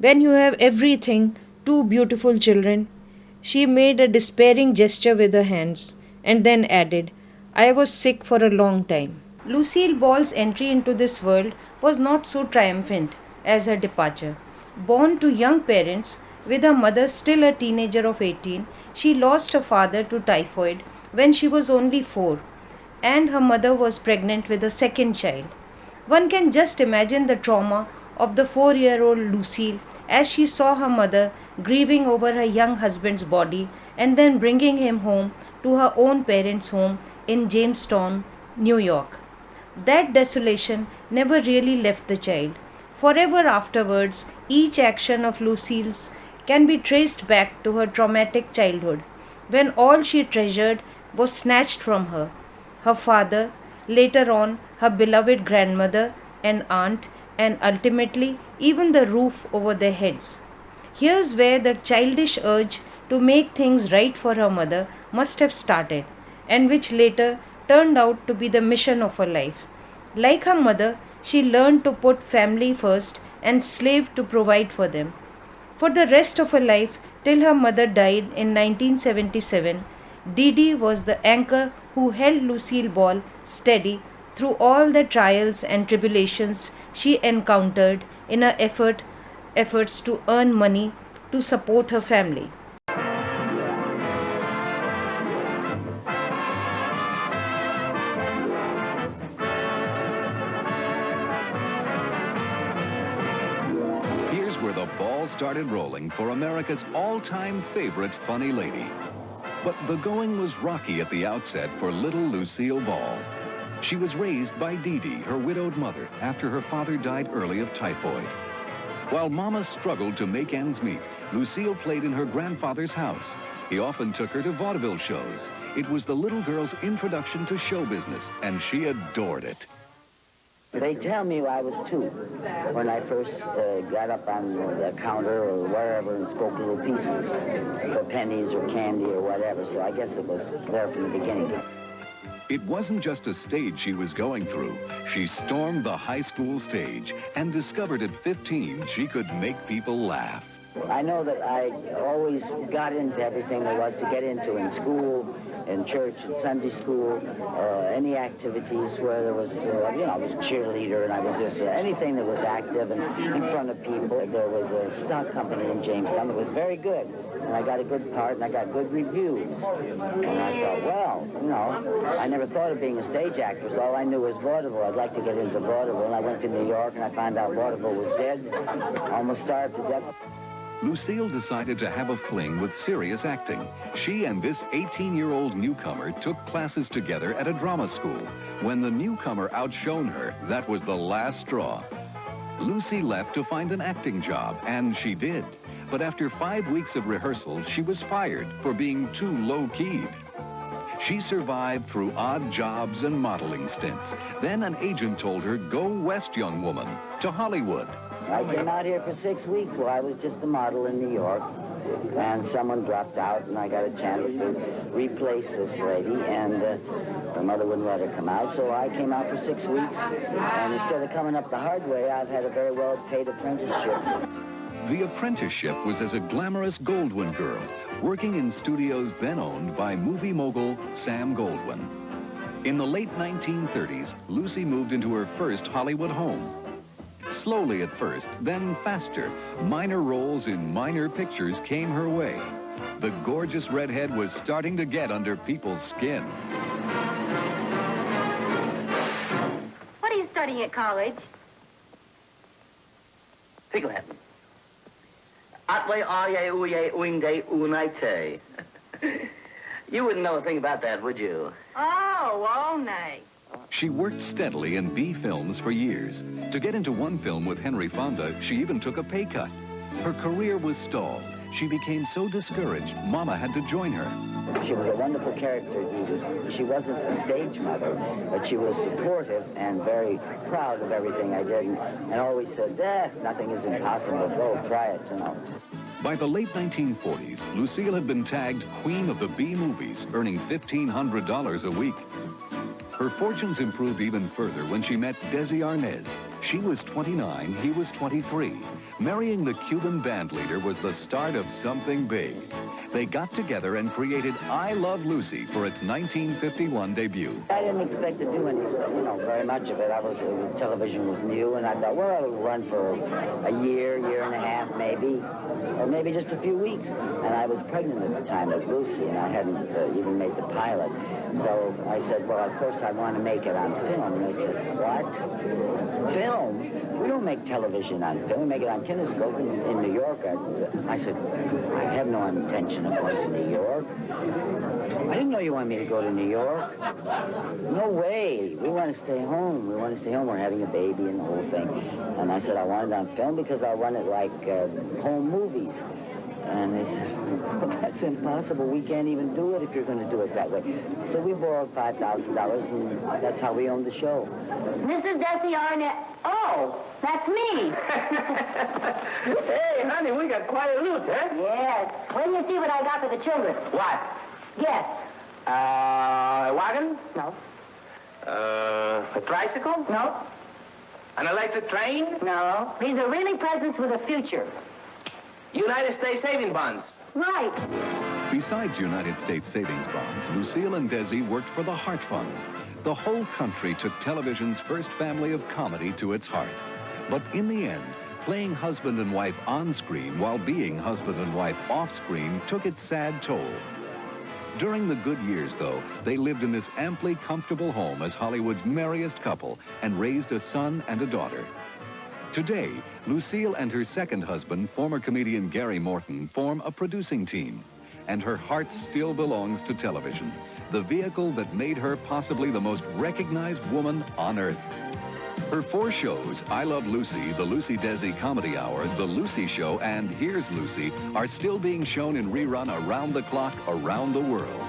When you have everything, two beautiful children. She made a despairing gesture with her hands and then added, I was sick for a long time. Lucille Ball's entry into this world was not so triumphant as her departure. Born to young parents, with her mother still a teenager of 18, she lost her father to typhoid when she was only 4, and her mother was pregnant with a second child. One can just imagine the trauma of the 4-year-old Lucille as she saw her mother grieving over her young husband's body and then bringing him home to her own parents' home in Jamestown, New York. That desolation never really left the child. Forever afterwards, each action of Lucille's can be traced back to her traumatic childhood, when all she treasured was snatched from her: her father, later on her beloved grandmother and aunt, and ultimately even the roof over their heads. Here's where the childish urge to make things right for her mother must have started, and which later turned out to be the mission of her life. Like her mother, she learned to put family first and slaved to provide for them. For the rest of her life, till her mother died in 1977, Didi was the anchor who held Lucille Ball steady through all the trials and tribulations she encountered in her efforts to earn money to support her family. Here's where the ball started rolling for America's all-time favorite funny lady. But the going was rocky at the outset for little Lucille Ball. She was raised by Didi, her widowed mother, after her father died early of typhoid. While Mama struggled to make ends meet, Lucille played in her grandfather's house. He often took her to vaudeville shows. It was the little girl's introduction to show business, and she adored it. They tell me I was 2 when I first got up on the counter or wherever and spoke little pieces for pennies or candy or whatever, so I guess it was there from the beginning. It wasn't just a stage she was going through. She stormed the high school stage and discovered at 15 she could make people laugh. I know that I always got into everything there was to get into in school, in church, in Sunday school, any activities where there was, I was a cheerleader and I was this, anything that was active and in front of people. There was a stock company in Jamestown that was very good, and I got a good part and I got good reviews. And I thought, well, I never thought of being a stage actress. All I knew was vaudeville. I'd like to get into vaudeville, and I went to New York and I found out vaudeville was dead. Almost starved to death. Lucille decided to have a fling with serious acting. She and this 18-year-old newcomer took classes together at a drama school. When the newcomer outshone her, that was the last straw. Lucy left to find an acting job, and she did. But after 5 weeks of rehearsal, she was fired for being too low-keyed. She survived through odd jobs and modeling stints. Then an agent told her, go west, young woman, to Hollywood. I came out here for 6 weeks where I was just a model in New York, and someone dropped out, and I got a chance to replace this lady, and her mother wouldn't let her come out, so I came out for 6 weeks, and instead of coming up the hard way, I've had a very well-paid apprenticeship. The apprenticeship was as a glamorous Goldwyn girl, working in studios then owned by movie mogul Sam Goldwyn. In the late 1930s, Lucy moved into her first Hollywood home. Slowly at first, then faster, minor roles in minor pictures came her way. The gorgeous redhead was starting to get under people's skin. What are you studying at college? Figure Latin. Atway aye uye uinde unite. You wouldn't know a thing about that, would you? Oh, nay. She worked steadily in B films for years. To get into one film with Henry Fonda, she even took a pay cut. Her career was stalled. She became so discouraged, Mama had to join her. She was a wonderful character. She wasn't a stage mother, but she was supportive and very proud of everything I did, and always said, nothing is impossible. Go, try it, By the late 1940s, Lucille had been tagged Queen of the B movies, earning $1,500 a week. Her fortunes improved even further when she met Desi Arnaz. She was 29, he was 23. Marrying the Cuban band leader was the start of something big. They got together and created I Love Lucy for its 1951 debut. I didn't expect to do any, very much of it. Television was new, and I thought, well, it'll run for a year and a half, maybe, or maybe just a few weeks. And I was pregnant at the time with Lucy, and I hadn't even made the pilot. So I said, well, of course I want to make it on film. And they said, what? Film? We don't make television on film. We make it on kinescope in New York. I said, I have no intention of going to New York. I didn't know you wanted me to go to New York. No way. We want to stay home. We want to stay home. We're having a baby and the whole thing. And I said I wanted it on film because I wanted like home movies. And they said, well, that's impossible. We can't even do it if you're going to do it that way. So we borrowed $5,000, and that's how we owned the show. Mrs. Desi Arnett. Oh, that's me. Hey, honey, we got quite a loot, huh? Yes. Wait till you see what I got for the children. What? Yes. A wagon? No. A tricycle? No. An electric train? No. These are really presents for the future. United States saving bonds. Right. Besides United States savings bonds, Lucille and Desi worked for the Heart Fund. The whole country took television's first family of comedy to its heart. But in the end, playing husband and wife on screen while being husband and wife off screen took its sad toll. During the good years, though, they lived in this amply comfortable home as Hollywood's merriest couple and raised a son and a daughter. Today, Lucille and her second husband, former comedian Gary Morton, form a producing team. And her heart still belongs to television, the vehicle that made her possibly the most recognized woman on earth. Her 4 shows, I Love Lucy, The Lucy Desi Comedy Hour, The Lucy Show, and Here's Lucy, are still being shown in rerun around the clock, around the world.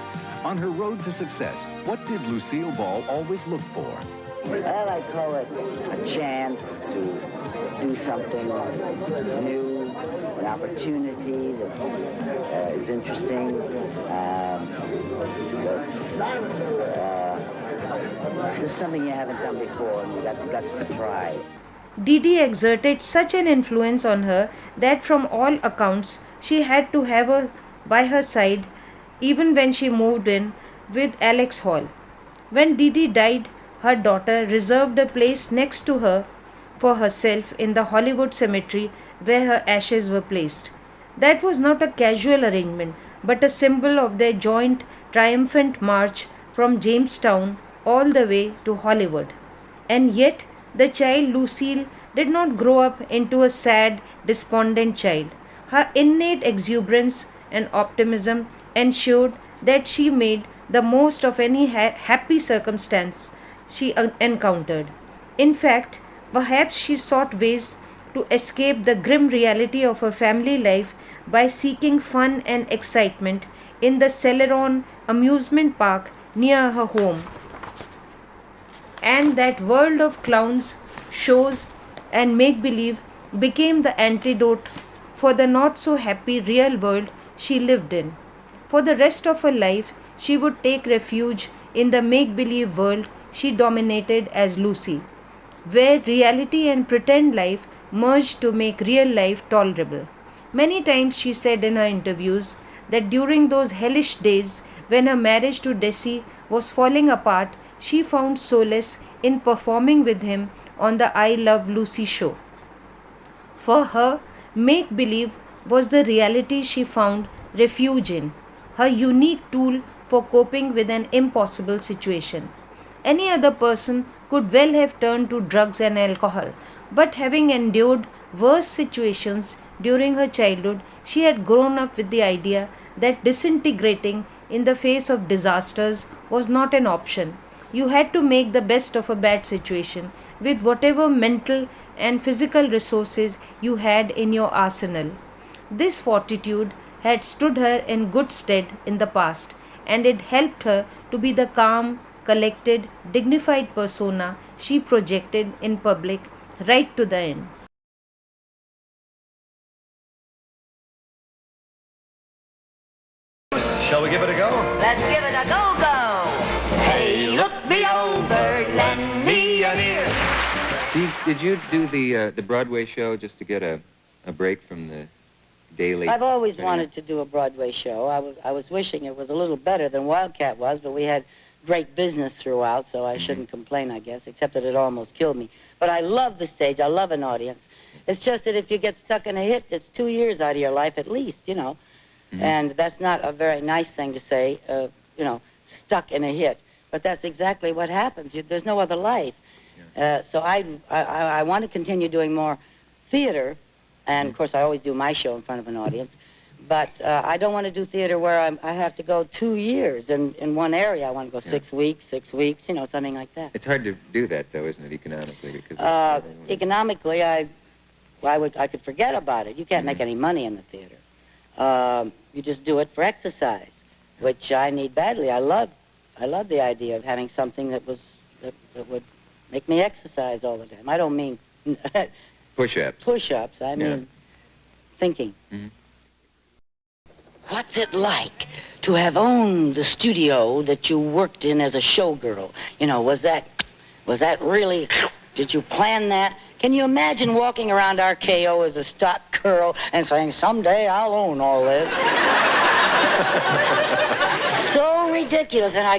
On her road to success, what did Lucille Ball always look for? Well, I call it a chance to do something new, an opportunity that is interesting. It's something you haven't done before, and you got the guts to try. Didi exerted such an influence on her that from all accounts she had to have her by her side even when she moved in with Alex Hall. When Didi died, her daughter reserved a place next to her for herself in the Hollywood cemetery where her ashes were placed. That was not a casual arrangement, but a symbol of their joint triumphant march from Jamestown all the way to Hollywood. And yet, the child Lucille did not grow up into a sad, despondent child. Her innate exuberance and optimism ensured that she made the most of any happy circumstance she encountered. In fact, perhaps she sought ways to escape the grim reality of her family life by seeking fun and excitement in the Celeron amusement park near her home. And that world of clowns, shows, and make-believe became the antidote for the not-so-happy real world she lived in. For the rest of her life, she would take refuge in the make-believe world she dominated as Lucy, where reality and pretend life merged to make real life tolerable. Many times she said in her interviews that during those hellish days when her marriage to Desi was falling apart, she found solace in performing with him on the I Love Lucy show. For her, make-believe was the reality she found refuge in, her unique tool for coping with an impossible situation. Any other person could well have turned to drugs and alcohol, but having endured worse situations during her childhood, she had grown up with the idea that disintegrating in the face of disasters was not an option. You had to make the best of a bad situation with whatever mental and physical resources you had in your arsenal. This fortitude had stood her in good stead in the past, and it helped her to be the calm, collected, dignified persona she projected in public right to the end. Shall we give it a go? Let's give it a go-go. Hey, look, the old bird, lend me an ear. The Did you do the Broadway show just to get a break from the daily? I've always wanted to do a Broadway show. I was wishing it was a little better than Wildcat was, but we had great business throughout, so I shouldn't complain, I guess, except that it almost killed me. But I love the stage. I love an audience. It's just that if you get stuck in a hit, it's 2 years out of your life at least, you know. And that's not a very nice thing to say, you know, stuck in a hit. But that's exactly what happens. There's no other life. So I want to continue doing more theater, and of course I always do my show in front of an audience, but I don't want to do theater where I have to go 2 years in one area. I want to go 6 weeks, you know, something like that. It's hard to do that, though, isn't it, economically? Because economically, I could forget about it. You can't make any money in the theater. You just do it for exercise, which I need badly. I love the idea of having something that would make me exercise all the time. I don't mean push-ups. Push-ups. I mean thinking. What's it like to have owned the studio that you worked in as a showgirl? You know, was that really? Did you plan that? Can you imagine walking around RKO as a stock girl and saying, "Someday I'll own all this"? So ridiculous. And I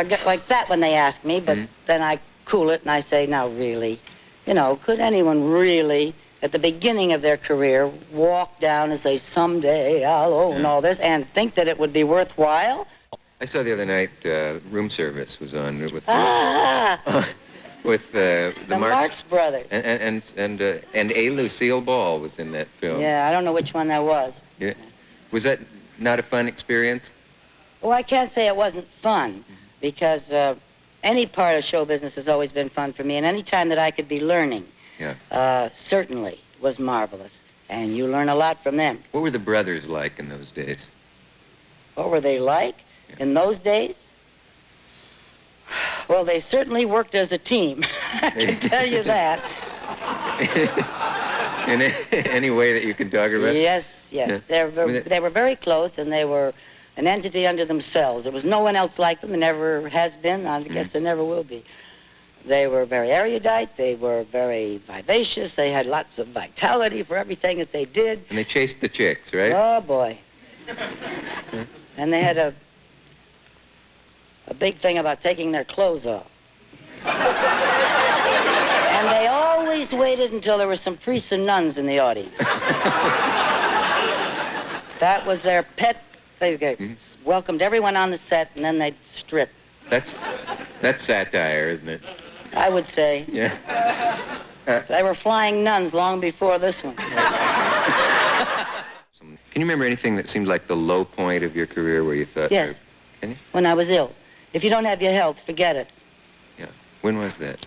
get like that when they ask me, but then I cool it and I say, now really, you know, could anyone really, at the beginning of their career, walk down and say, "Someday I'll own all this," and think that it would be worthwhile? I saw the other night Room Service was on with with the Marx Brothers. And a Lucille Ball was in that film. Yeah, I don't know which one that was. Yeah. Was that not a fun experience? Well, I can't say it wasn't fun, because any part of show business has always been fun for me, and any time that I could be learning certainly was marvelous, and you learn a lot from them. What were the brothers like in those days? What were they like in those days? Well, they certainly worked as a team. I can tell you that. In any way that you can talk about? Yes. Yeah. They were very close, and they were an entity unto themselves. There was no one else like them. There never has been. I guess there never will be. They were very erudite. They were very vivacious. They had lots of vitality for everything that they did. And they chased the chicks, right? Oh, boy. And they had a big thing about taking their clothes off. And they always waited until there were some priests and nuns in the audience. That was their pet. They welcomed everyone on the set, and then they'd strip. That's satire, isn't it? I would say. Yeah. They were flying nuns long before this one. Can you remember anything that seemed like the low point of your career where you thought... Yes. Can you? When I was ill. If you don't have your health, forget it. Yeah. When was that?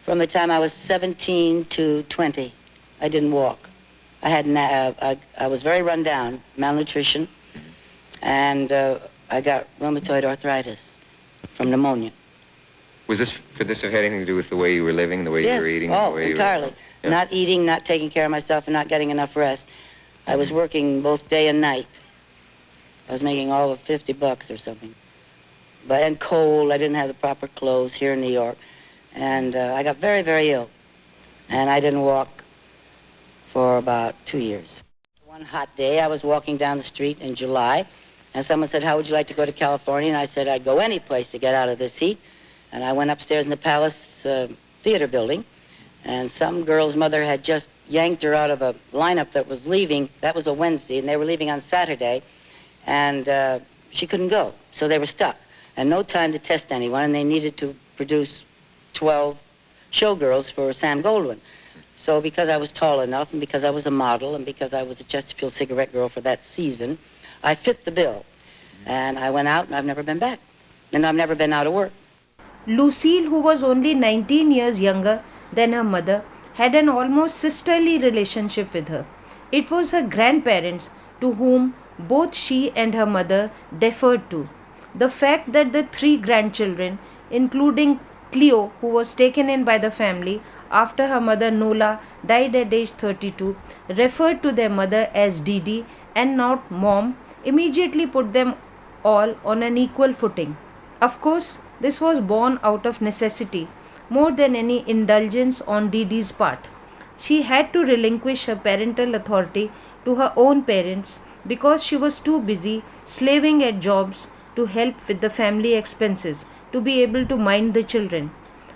From the time I was 17 to 20. I didn't walk. I had I was very run down, malnutrition, and I got rheumatoid arthritis from pneumonia. Could this have had anything to do with the way you were living, the way you were eating? Oh, the way entirely. You were... Not eating, not taking care of myself, and not getting enough rest. I was working both day and night. I was making all of $50 or something. And cold. I didn't have the proper clothes here in New York. And I got very, very ill. And I didn't walk for about 2 years. One hot day, I was walking down the street in July, and someone said, "How would you like to go to California?" And I said, "I'd go any place to get out of this heat." And I went upstairs in the Palace Theater building, and some girl's mother had just yanked her out of a lineup that was leaving. That was a Wednesday, and they were leaving on Saturday, and she couldn't go, so they were stuck. And no time to test anyone, and they needed to produce 12 showgirls for Sam Goldwyn. So because I was tall enough, and because I was a model, and because I was a Chesterfield cigarette girl for that season, I fit the bill. And I went out, and I've never been back. And I've never been out of work. Lucille, who was only 19 years younger than her mother, had an almost sisterly relationship with her. It was her grandparents to whom both she and her mother deferred to. The fact that the 3 grandchildren, including Cleo, who was taken in by the family after her mother Nola died at age 32, referred to their mother as Didi and not Mom, immediately put them all on an equal footing. Of course, this was born out of necessity. more than any indulgence on Didi's part. She had to relinquish her parental authority to her own parents because she was too busy slaving at jobs to help with the family expenses to be able to mind the children.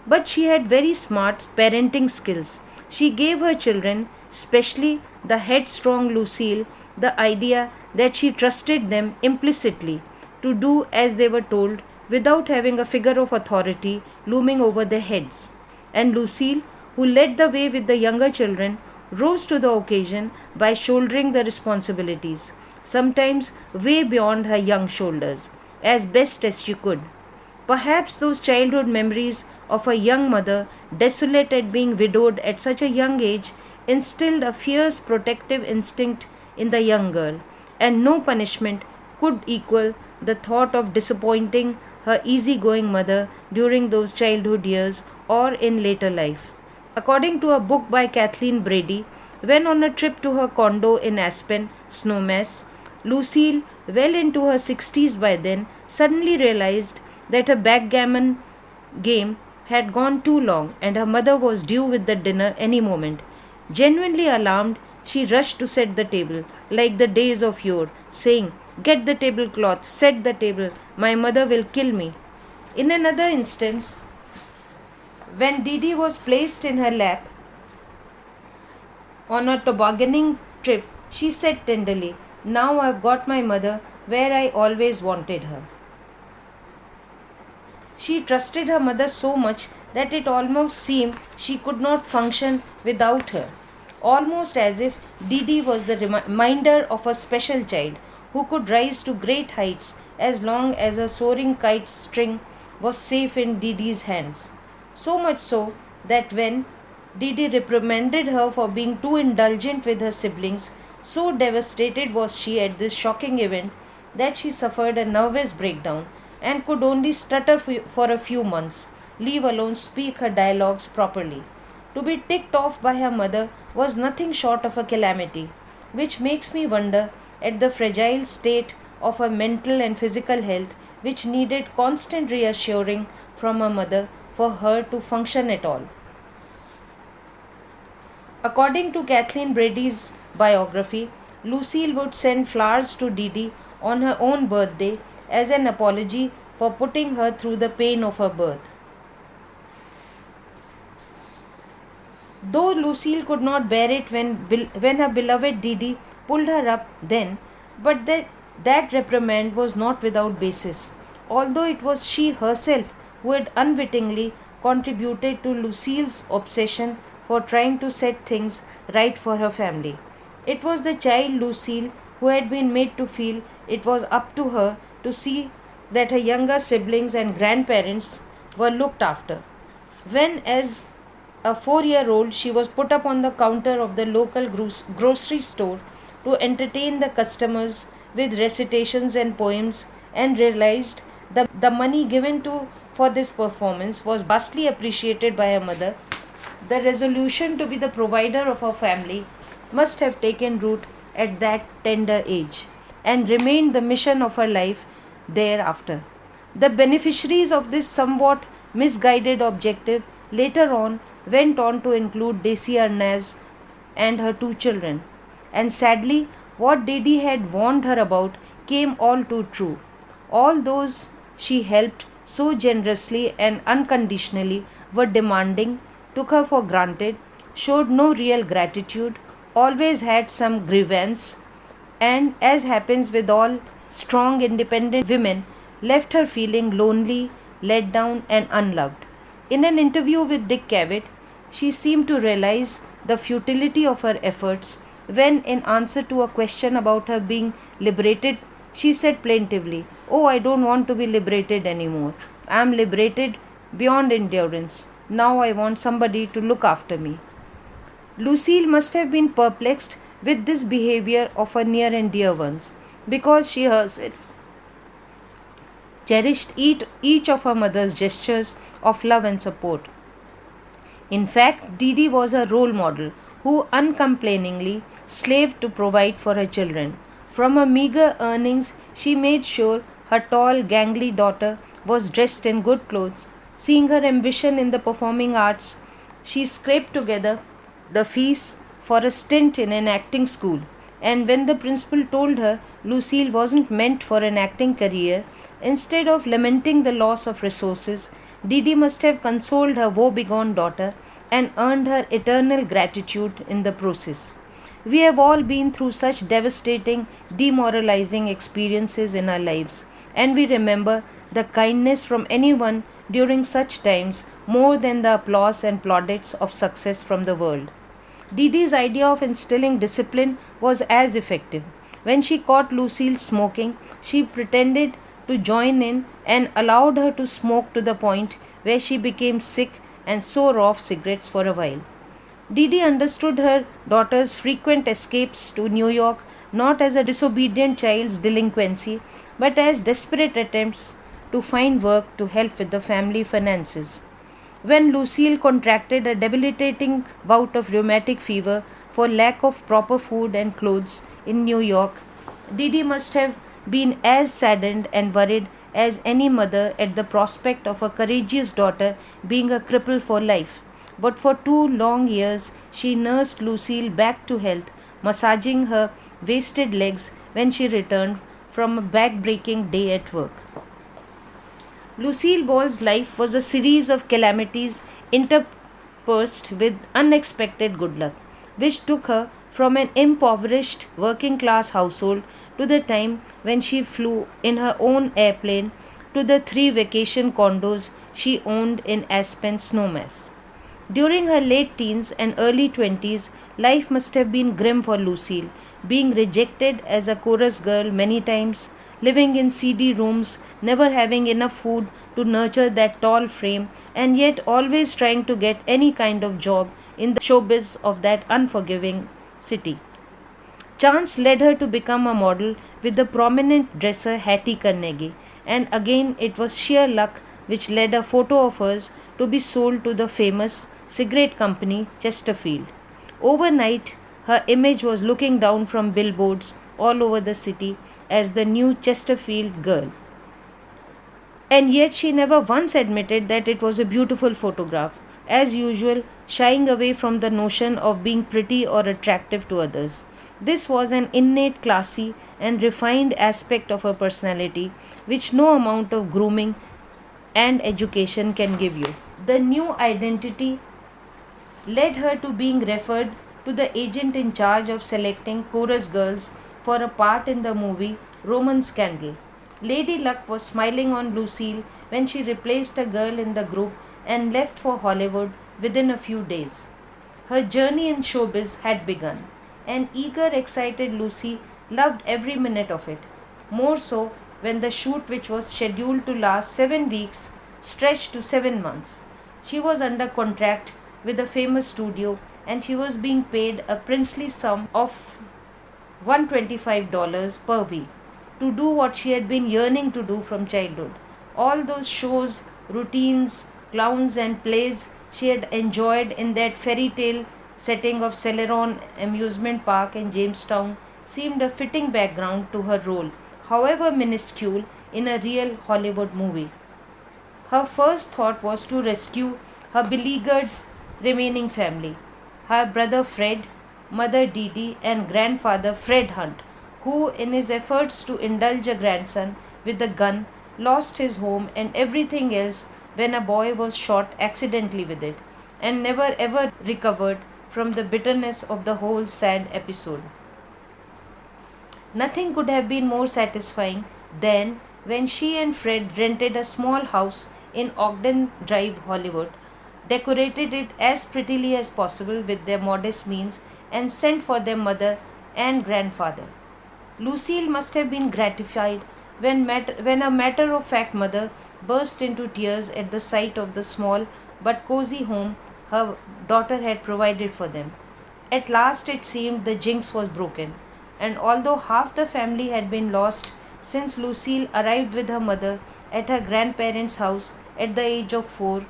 But she had very smart parenting skills. She gave her children, especially the headstrong Lucille, the idea that she trusted them implicitly to do as they were told without having a figure of authority looming over their heads. And Lucille, who led the way with the younger children, rose to the occasion by shouldering the responsibilities, sometimes way beyond her young shoulders, as best as she could. Perhaps those childhood memories of a young mother, desolate at being widowed at such a young age, instilled a fierce protective instinct in the young girl, and no punishment could equal the thought of disappointing her easy-going mother during those childhood years or in later life. According to a book by Kathleen Brady, when on a trip to her condo in Aspen, Snowmass, Lucille, well into her 60s by then, suddenly realized that her backgammon game had gone too long and her mother was due with the dinner any moment. Genuinely alarmed, she rushed to set the table, like the days of yore, saying, "Get the tablecloth, set the table, my mother will kill me." In another instance, when Didi was placed in her lap on a tobogganing trip, she said tenderly, "Now I've got my mother where I always wanted her." She trusted her mother so much that it almost seemed she could not function without her, almost as if Didi was the reminder of a special child who could rise to great heights as long as a soaring kite string was safe in Didi's hands. So much so that when Didi reprimanded her for being too indulgent with her siblings, so devastated was she at this shocking event that she suffered a nervous breakdown and could only stutter for a few months, leave alone speak her dialogues properly. To be ticked off by her mother was nothing short of a calamity, which makes me wonder at the fragile state of her mental and physical health, which needed constant reassuring from her mother for her to function at all. According to Kathleen Brady's biography, Lucille would send flowers to Didi on her own birthday as an apology for putting her through the pain of her birth. Though Lucille could not bear it when her beloved Didi pulled her up then, but that reprimand was not without basis, although it was she herself who had unwittingly contributed to Lucille's obsession for trying to set things right for her family. It was the child Lucille who had been made to feel it was up to her to see that her younger siblings and grandparents were looked after. When, as a 4-year-old, she was put up on the counter of the local grocery store to entertain the customers with recitations and poems, and realized the money given for this performance was vastly appreciated by her mother, the resolution to be the provider of her family must have taken root at that tender age and remained the mission of her life thereafter. The beneficiaries of this somewhat misguided objective later on went on to include Desi and her 2 children. And sadly, what Didi had warned her about came all too true. All those she helped so generously and unconditionally were demanding, took her for granted, showed no real gratitude, always had some grievance, and, as happens with all strong, independent women, left her feeling lonely, let down, and unloved. In an interview with Dick Cavett, she seemed to realize the futility of her efforts when, in answer to a question about her being liberated, she said plaintively, "Oh, I don't want to be liberated anymore. I am liberated beyond endurance. Now I want somebody to look after me." Lucille must have been perplexed with this behavior of her near and dear ones, because she herself cherished each of her mother's gestures of love and support. In fact, Didi was a role model who uncomplainingly slaved to provide for her children. From her meager earnings, she made sure her tall, gangly daughter was dressed in good clothes, Seeing her ambition in the performing arts, she scraped together the fees for a stint in an acting school. And when the principal told her Lucille wasn't meant for an acting career, instead of lamenting the loss of resources, Didi must have consoled her woebegone daughter and earned her eternal gratitude in the process. We have all been through such devastating, demoralizing experiences in our lives, and we remember the kindness from anyone during such times more than the applause and plaudits of success from the world. Didi's idea of instilling discipline was as effective. When she caught Lucille smoking, she pretended to join in and allowed her to smoke to the point where she became sick and swore off cigarettes for a while. Didi understood her daughter's frequent escapes to New York not as a disobedient child's delinquency, but as desperate attempts to find work to help with the family finances. When Lucille contracted a debilitating bout of rheumatic fever for lack of proper food and clothes in New York, Didi must have been as saddened and worried as any mother at the prospect of a courageous daughter being a cripple for life. But for 2 long years she nursed Lucille back to health, massaging her wasted legs when she returned from a back-breaking day at work. Lucille Ball's life was a series of calamities interspersed with unexpected good luck, which took her from an impoverished working class household to the time when she flew in her own airplane to the 3 vacation condos she owned in Aspen Snowmass. During her late teens and early 20s, life must have been grim for Lucille, being rejected as a chorus girl many times, living in seedy rooms, never having enough food to nurture that tall frame, and yet always trying to get any kind of job in the showbiz of that unforgiving city. Chance led her to become a model with the prominent dresser Hattie Carnegie, and again it was sheer luck which led a photo of hers to be sold to the famous cigarette company Chesterfield. Overnight, her image was looking down from billboards all over the city as the new Chesterfield girl. And yet she never once admitted that it was a beautiful photograph, as usual, shying away from the notion of being pretty or attractive to others. This was an innate, classy, and refined aspect of her personality which no amount of grooming and education can give you. The new identity led her to being referred to the agent in charge of selecting chorus girls for a part in the movie Roman Scandal. Lady Luck was smiling on Lucille when she replaced a girl in the group and left for Hollywood within a few days. Her journey in showbiz had begun, and eager, excited Lucy loved every minute of it. More so when the shoot, which was scheduled to last 7 weeks, stretched to 7 months. She was under contract with a famous studio and she was being paid a princely sum of $125 per week to do what she had been yearning to do from childhood. All those shows, routines, clowns, and plays she had enjoyed in that fairy tale setting of Celeron Amusement Park in Jamestown seemed a fitting background to her role, however minuscule, in a real Hollywood movie. Her first thought was to rescue her beleaguered remaining family, her brother Fred, mother Dee Dee, and grandfather Fred Hunt, who, in his efforts to indulge a grandson with a gun, lost his home and everything else when a boy was shot accidentally with it, and never ever recovered from the bitterness of the whole sad episode. Nothing could have been more satisfying than when she and Fred rented a small house in Ogden Drive, Hollywood, decorated it as prettily as possible with their modest means, and sent for their mother and grandfather. Lucille must have been gratified when a matter of fact mother burst into tears at the sight of the small but cozy home her daughter had provided for them. At last it seemed the jinx was broken, and although half the family had been lost since Lucille arrived with her mother at her grandparents' house at the age of 4,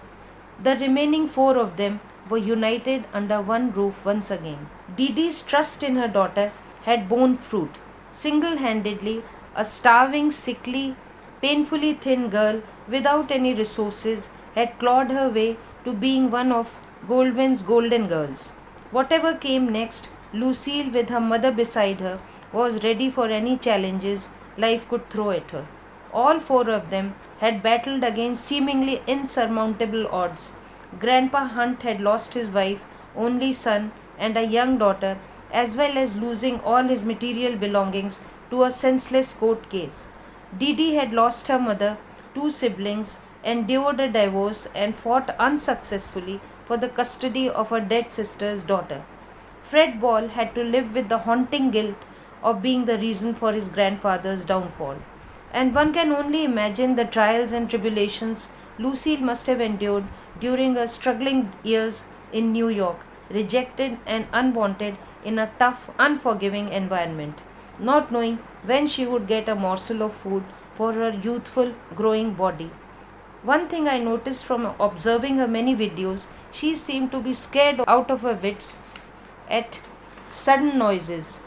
the remaining 4 of them were united under one roof once again. Dee Dee's trust in her daughter had borne fruit. Single-handedly, a starving, sickly, painfully thin girl without any resources had clawed her way to being one of Goldwyn's golden girls. Whatever came next, Lucille, with her mother beside her, was ready for any challenges life could throw at her. All four of them had battled against seemingly insurmountable odds. Grandpa Hunt had lost his wife, only son, and a young daughter, as well as losing all his material belongings to a senseless court case. Didi had lost her mother, two siblings, endured a divorce, and fought unsuccessfully for the custody of her dead sister's daughter. Fred Ball had to live with the haunting guilt of being the reason for his grandfather's downfall. And one can only imagine the trials and tribulations Lucille must have endured during her struggling years in New York, rejected and unwanted in a tough, unforgiving environment, not knowing when she would get a morsel of food for her youthful, growing body. One thing I noticed from observing her many videos, she seemed to be scared out of her wits at sudden noises.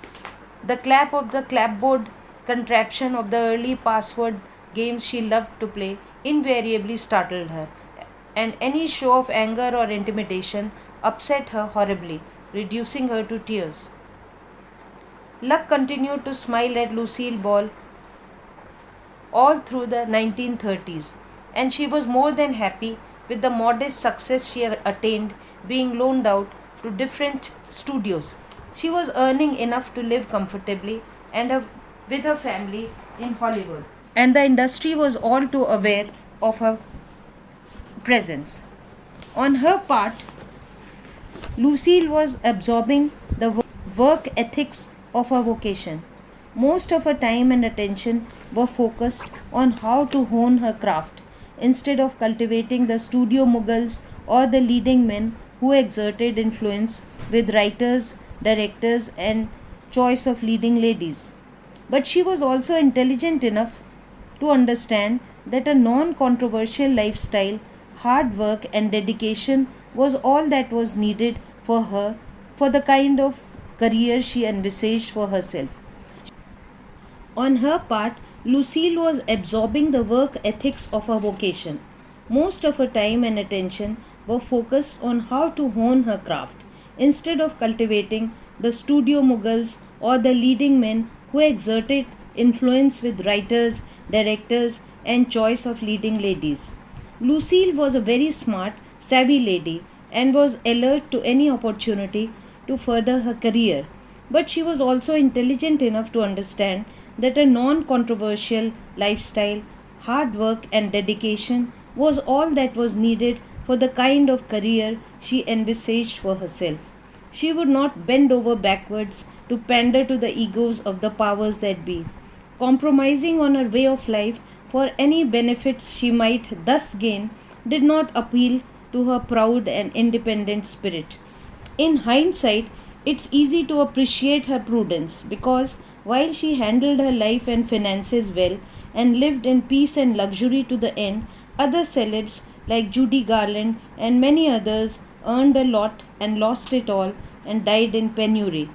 The clap of the clapboard contraption of the early password games she loved to play invariably startled her, and any show of anger or intimidation upset her horribly, reducing her to tears. Luck continued to smile at Lucille Ball all through the 1930s, and she was more than happy with the modest success she had attained, being loaned out to different studios. She was earning enough to live comfortably and with her family in Hollywood, and the industry was all too aware of her presence. On her part, Lucille was absorbing the work ethics of her vocation. Most of her time and attention were focused on how to hone her craft instead of cultivating the studio mughals or the leading men who exerted influence with writers, directors, and choice of leading ladies. But she was also intelligent enough to understand that a non controversial lifestyle, hard work, and dedication was all that was needed for her for the kind of career she envisaged for herself. On her part, Lucille was absorbing the work ethics of her vocation. Most of her time and attention were focused on how to hone her craft instead of cultivating the studio mughals or the leading men who exerted influence with writers, directors, and choice of leading ladies. Lucille was a very smart, savvy lady and was alert to any opportunity to further her career. But she was also intelligent enough to understand that a non controversial lifestyle, hard work, and dedication was all that was needed for the kind of career she envisaged for herself. She would not bend over backwards to pander to the egos of the powers that be, compromising on her way of life for any benefits she might thus gain did not appeal to her proud and independent spirit. In hindsight, it's easy to appreciate her prudence because while she handled her life and finances well and lived in peace and luxury to the end, other celebs like Judy Garland and many others earned a lot and lost it all and died in penury.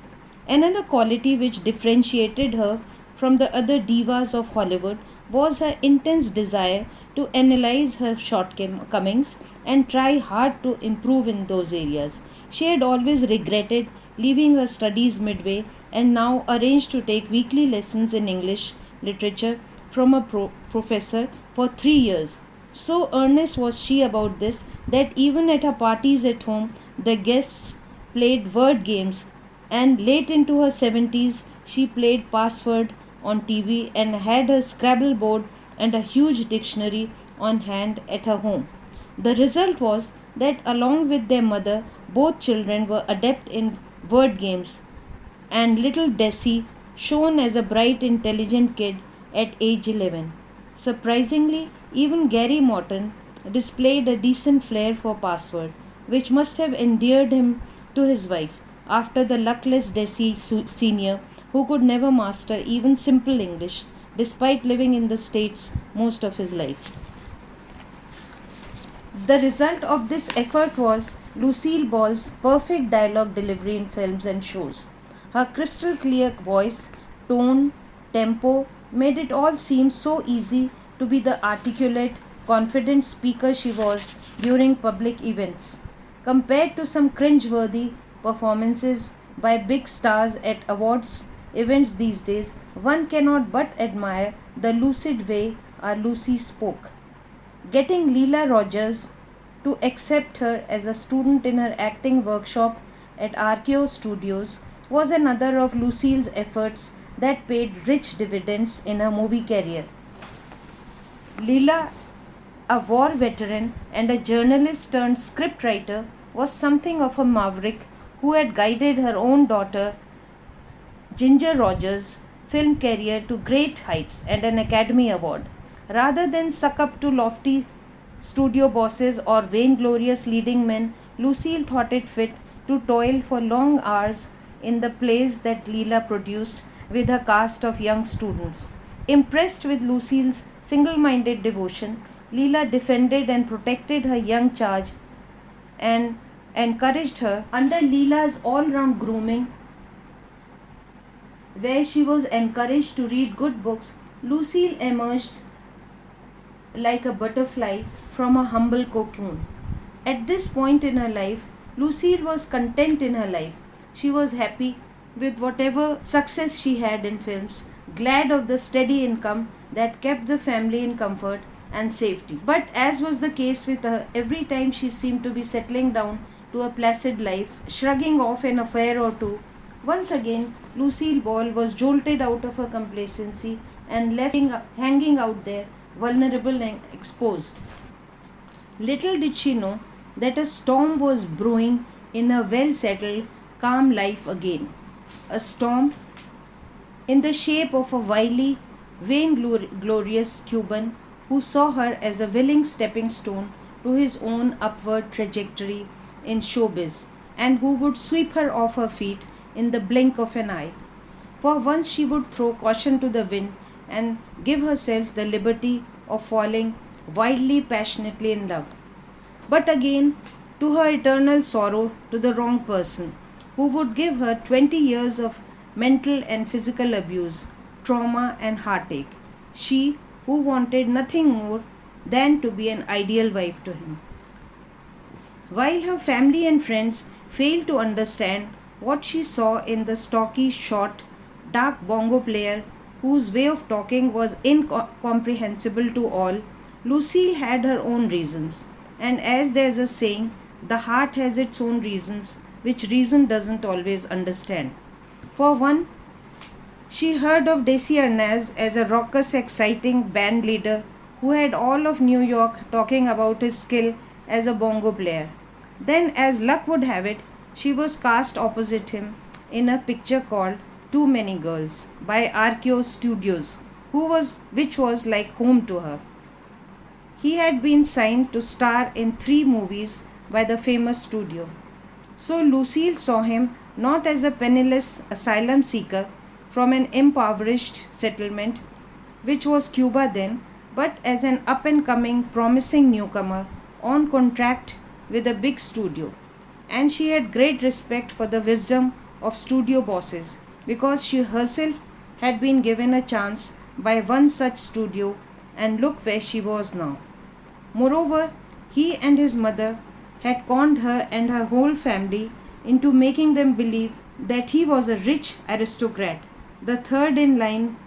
Another quality which differentiated her from the other divas of Hollywood was her intense desire to analyze her shortcomings and try hard to improve in those areas. She had always regretted leaving her studies midway and now arranged to take weekly lessons in English literature from a professor for 3 years. So earnest was she about this that even at her parties at home, the guests played word games, and late into her 70s, she played password on TV and had her Scrabble board and a huge dictionary on hand at her home. The result was that, along with their mother, both children were adept in word games, and little Desi shone as a bright, intelligent kid at age 11. Surprisingly, even Gary Morton displayed a decent flair for password, which must have endeared him to his wife after the luckless Desi Sr., who could never master even simple English despite living in the States most of his life. The result of this effort was Lucille Ball's perfect dialogue delivery in films and shows. Her crystal clear voice, tone, tempo made it all seem so easy to be the articulate, confident speaker she was during public events. Compared to some cringe-worthy performances by big stars at awards events these days, one cannot but admire the lucid way our Lucy spoke. Getting Leela Rogers to accept her as a student in her acting workshop at RKO Studios was another of Lucille's efforts that paid rich dividends in her movie career. Leela, a war veteran and a journalist turned scriptwriter, was something of a maverick who had guided her own daughter, Ginger Rogers' film career to great heights and an Academy Award. Rather than suck up to lofty studio bosses or vainglorious leading men, Lucille thought it fit to toil for long hours in the plays that Leela produced with her cast of young students. Impressed with Lucille's single minded devotion, Leela defended and protected her young charge and encouraged her. Under Leela's all round grooming, where she was encouraged to read good books, Lucille emerged like a butterfly from a humble cocoon. At this point in her life, Lucille was content in her life. She was happy with whatever success she had in films, glad of the steady income that kept the family in comfort and safety. But as was the case with her, every time she seemed to be settling down to a placid life, shrugging off an affair or two, once again Lucille Ball was jolted out of her complacency and left hanging out there, vulnerable and exposed. Little did she know that a storm was brewing in her well settled, calm life again. A storm in the shape of a wily, vainglorious Cuban who saw her as a willing stepping stone to his own upward trajectory in showbiz and who would sweep her off her feet in the blink of an eye. For once she would throw caution to the wind and give herself the liberty of falling wildly, passionately in love. But again, to her eternal sorrow, to the wrong person, who would give her 20 years of mental and physical abuse, trauma and heartache. She who wanted nothing more than to be an ideal wife to him. While her family and friends failed to understand what she saw in the stocky, short, dark bongo player whose way of talking was incomprehensible to all, Lucille had her own reasons. And as there's a saying, the heart has its own reasons, which reason doesn't always understand. For one, she heard of Desi as a raucous, exciting band leader who had all of New York talking about his skill as a bongo player. Then, as luck would have it, she was cast opposite him in a picture called Too Many Girls by RKO Studios, which was like home to her. He had been signed to star in 3 movies by the famous studio. So Lucille saw him not as a penniless asylum seeker from an impoverished settlement, which was Cuba then, but as an up and coming promising newcomer on contract with a big studio. And she had great respect for the wisdom of studio bosses because she herself had been given a chance by one such studio, and look where she was now. Moreover, he and his mother had conned her and her whole family into making them believe that he was a rich aristocrat, the third in line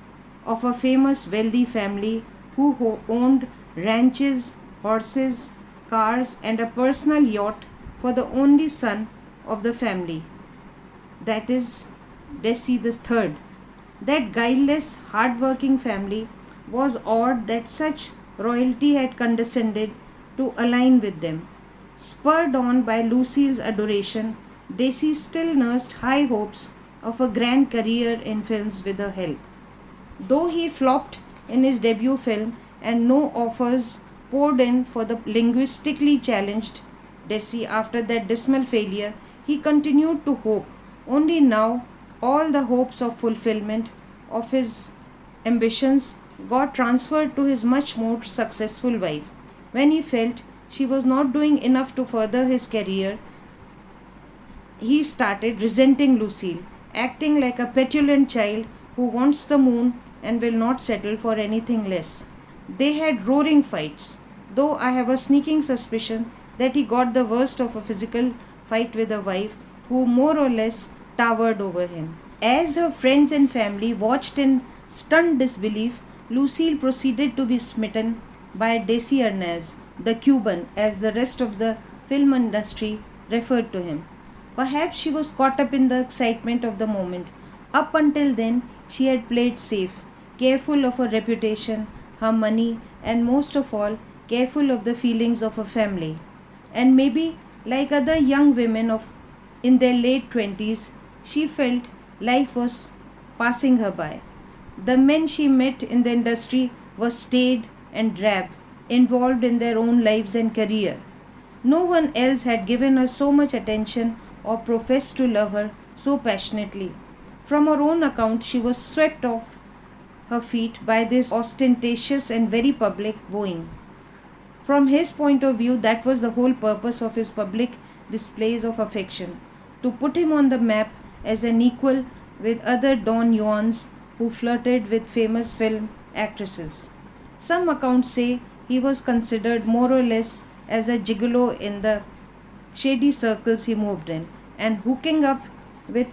of a famous wealthy family who owned ranches, horses, cars, and a personal yacht for the only son of the family, that is, Desi the third. That guileless, hard-working family was awed that such royalty had condescended to align with them. Spurred on by Lucille's adoration, Desi still nursed high hopes of a grand career in films with her help. Though he flopped in his debut film and no offers poured in for the linguistically challenged Desi after that dismal failure, he continued to hope. Only now, all the hopes of fulfillment of his ambitions got transferred to his much more successful wife. When he felt she was not doing enough to further his career, he started resenting Lucille, acting like a petulant child who wants the moon and will not settle for anything less. They had roaring fights, though I have a sneaking suspicion that he got the worst of a physical fight with a wife who more or less towered over him. As her friends and family watched in stunned disbelief, Lucille proceeded to be smitten by Desi, the Cuban, as the rest of the film industry referred to him. Perhaps she was caught up in the excitement of the moment. Up until then, she had played safe, careful of her reputation, her money, and most of all, careful of the feelings of her family. And maybe, like other young women of in their late 20s, she felt life was passing her by. The men she met in the industry were staid and drab, involved in their own lives and career. No one else had given her so much attention or professed to love her so passionately. From her own account, she was swept off her feet by this ostentatious and very public wooing. From his point of view, that was the whole purpose of his public displays of affection, to put him on the map as an equal with other Don Juans who flirted with famous film actresses. Some accounts say he was considered more or less as a gigolo in the shady circles he moved in, and hooking up with a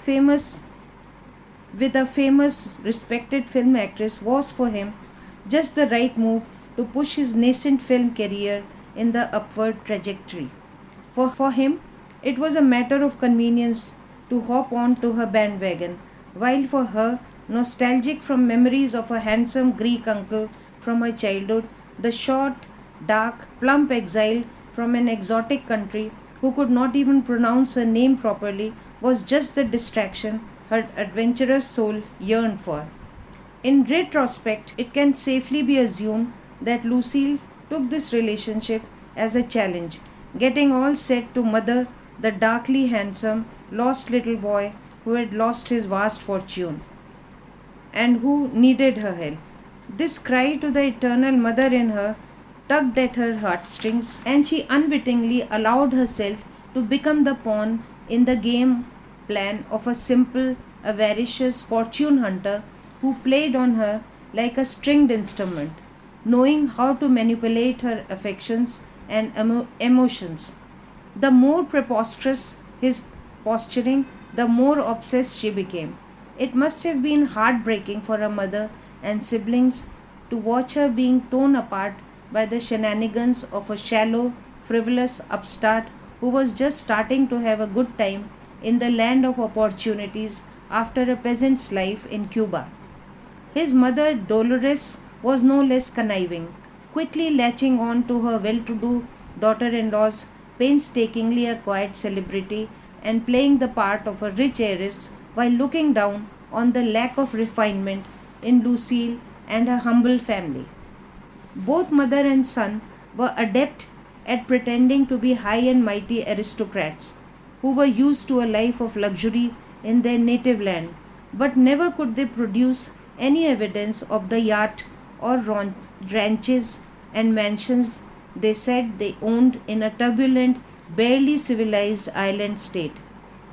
famous respected film actress was for him just the right move to push his nascent film career in the upward trajectory. For him, it was a matter of convenience to hop on to her bandwagon, while for her, nostalgic from memories of a handsome Greek uncle from her childhood, the short, dark, plump exile from an exotic country who could not even pronounce her name properly was just the distraction her adventurous soul yearned for. In retrospect, it can safely be assumed that Lucille took this relationship as a challenge, getting all set to mother the darkly handsome, lost little boy who had lost his vast fortune and who needed her help. This cry to the eternal mother in her tugged at her heartstrings, and she unwittingly allowed herself to become the pawn in the game plan of a simple, avaricious fortune hunter who played on her like a stringed instrument, knowing how to manipulate her affections and emotions. The more preposterous his posturing, the more obsessed she became. It must have been heartbreaking for her mother and siblings to watch her being torn apart by the shenanigans of a shallow, frivolous upstart who was just starting to have a good time in the land of opportunities after a peasant's life in Cuba. His mother, Dolores, was no less conniving, quickly latching on to her well to do daughter in law's painstakingly acquired celebrity and playing the part of a rich heiress while looking down on the lack of refinement in Lucille and her humble family. Both mother and son were adept at pretending to be high and mighty aristocrats who were used to a life of luxury in their native land, but never could they produce any evidence of the yacht or ranches and mansions they said they owned in a turbulent, barely civilized island state.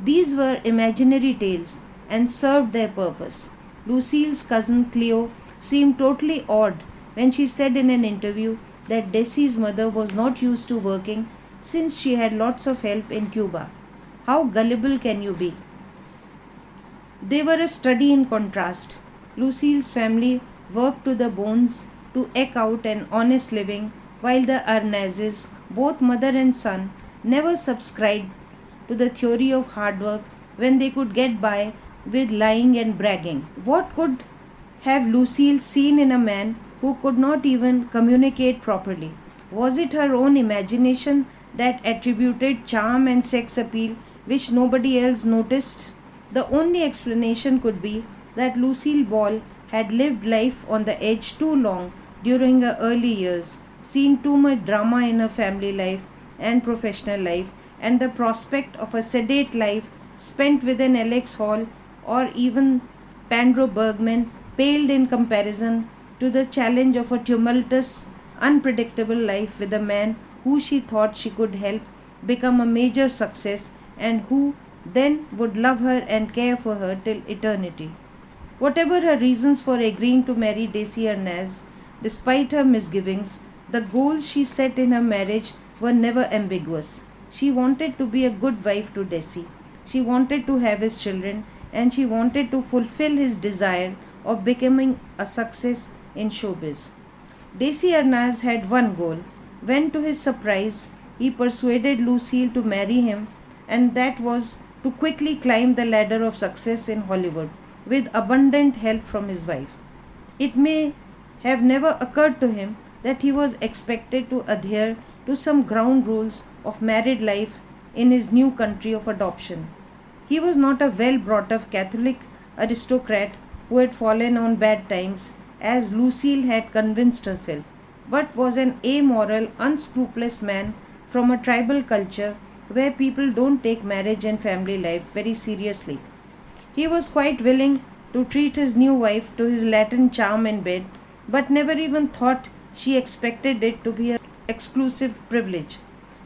These were imaginary tales and served their purpose. Lucille's cousin Cleo seemed totally awed when she said in an interview that Desi's mother was not used to working since she had lots of help in Cuba. How gullible can you be? They were a study in contrast. Lucille's family worked to the bones to eke out an honest living, while the Arnazes, both mother and son, never subscribed to the theory of hard work when they could get by with lying and bragging. What could have Lucille seen in a man who could not even communicate properly? Was it her own imagination that attributed charm and sex appeal which nobody else noticed? The only explanation could be that Lucille Ball had lived life on the edge too long during her early years, seen too much drama in her family life and professional life, and the prospect of a sedate life spent with an Alex Hall or even Pandro Bergman paled in comparison to the challenge of a tumultuous, unpredictable life with a man who she thought she could help become a major success and who then would love her and care for her till eternity. Whatever her reasons for agreeing to marry Desi Arnaz, despite her misgivings, The goals she set in her marriage were never ambiguous. She wanted to be a good wife to Desi. She wanted to have his children, and she wanted to fulfill his desire of becoming a success in showbiz. Desi Arnaz had one goal. When, to his surprise, he persuaded Lucille to marry him, and that was to quickly climb the ladder of success in Hollywood with abundant help from his wife. It may have never occurred to him that he was expected to adhere to some ground rules of married life in his new country of adoption. He was not a well brought up Catholic aristocrat who had fallen on bad times, as Lucille had convinced herself, but was an amoral, unscrupulous man from a tribal culture where people don't take marriage and family life very seriously. He was quite willing to treat his new wife to his latent charm in bed, but never even thought she expected it to be an exclusive privilege.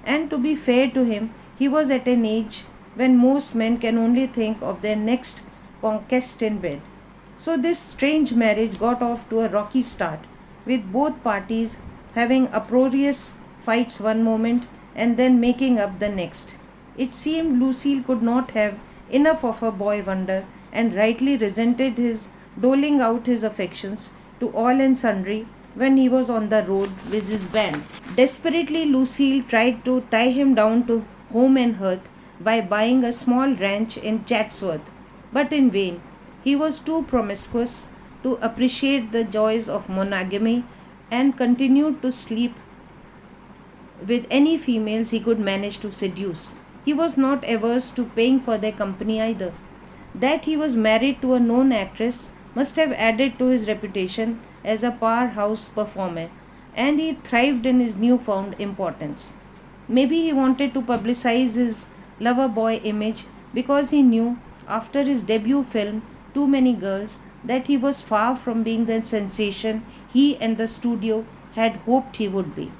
And to be fair to him, he was at an age when most men can only think of their next conquest in bed. So this strange marriage got off to a rocky start, with both parties having uproarious fights one moment and then making up the next. It seemed Lucille could not have enough of her boy wonder, and rightly resented his doling out his affections to all and sundry when he was on the road with his band. Desperately, Lucille tried to tie him down to home and hearth by buying a small ranch in Chatsworth, but in vain. He was too promiscuous to appreciate the joys of monogamy and continued to sleep with any females he could manage to seduce. He was not averse to paying for their company either. That he was married to a known actress must have added to his reputation as a powerhouse performer, and he thrived in his newfound importance. Maybe he wanted to publicize his lover boy image because he knew, after his debut film, Too Many Girls, that he was far from being the sensation he and the studio had hoped he would be.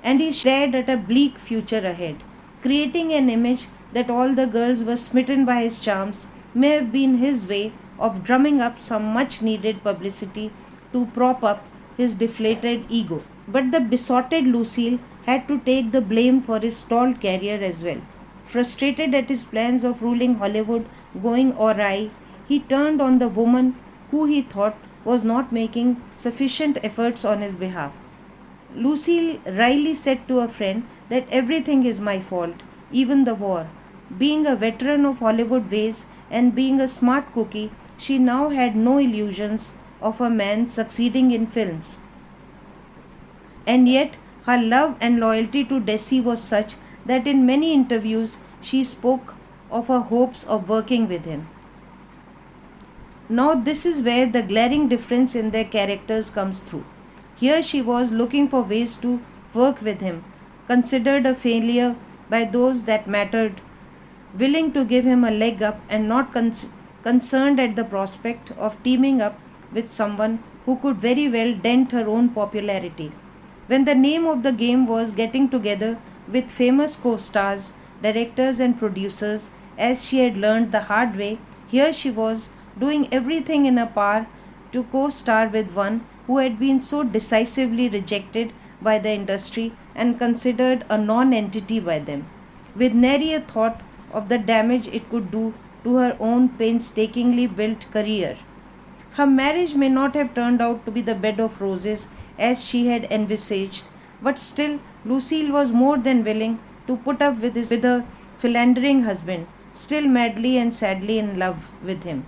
And he stared at a bleak future ahead. Creating an image that all the girls were smitten by his charms may have been his way of drumming up some much needed publicity to prop up his deflated ego. But the besotted Lucille had to take the blame for his stalled career as well. Frustrated at his plans of ruling Hollywood going awry, he turned on the woman who he thought was not making sufficient efforts on his behalf. Lucille wryly said to a friend that everything is my fault, even the war. Being a veteran of Hollywood ways and being a smart cookie, she now had no illusions of a man succeeding in films. And yet, her love and loyalty to Desi was such that in many interviews she spoke of her hopes of working with him. Now, this is where the glaring difference in their characters comes through. Here she was looking for ways to work with him, considered a failure by those that mattered, willing to give him a leg up and not concerned at the prospect of teaming up with someone who could very well dent her own popularity. When the name of the game was getting together with famous co-stars, directors and producers, as she had learned the hard way, here she was doing everything in her power to co-star with one who had been so decisively rejected by the industry and considered a non-entity by them, with nary a thought of the damage it could do to her own painstakingly built career. Her marriage may not have turned out to be the bed of roses as she had envisaged, but still Lucille was more than willing to put up with her philandering husband, still madly and sadly in love with him.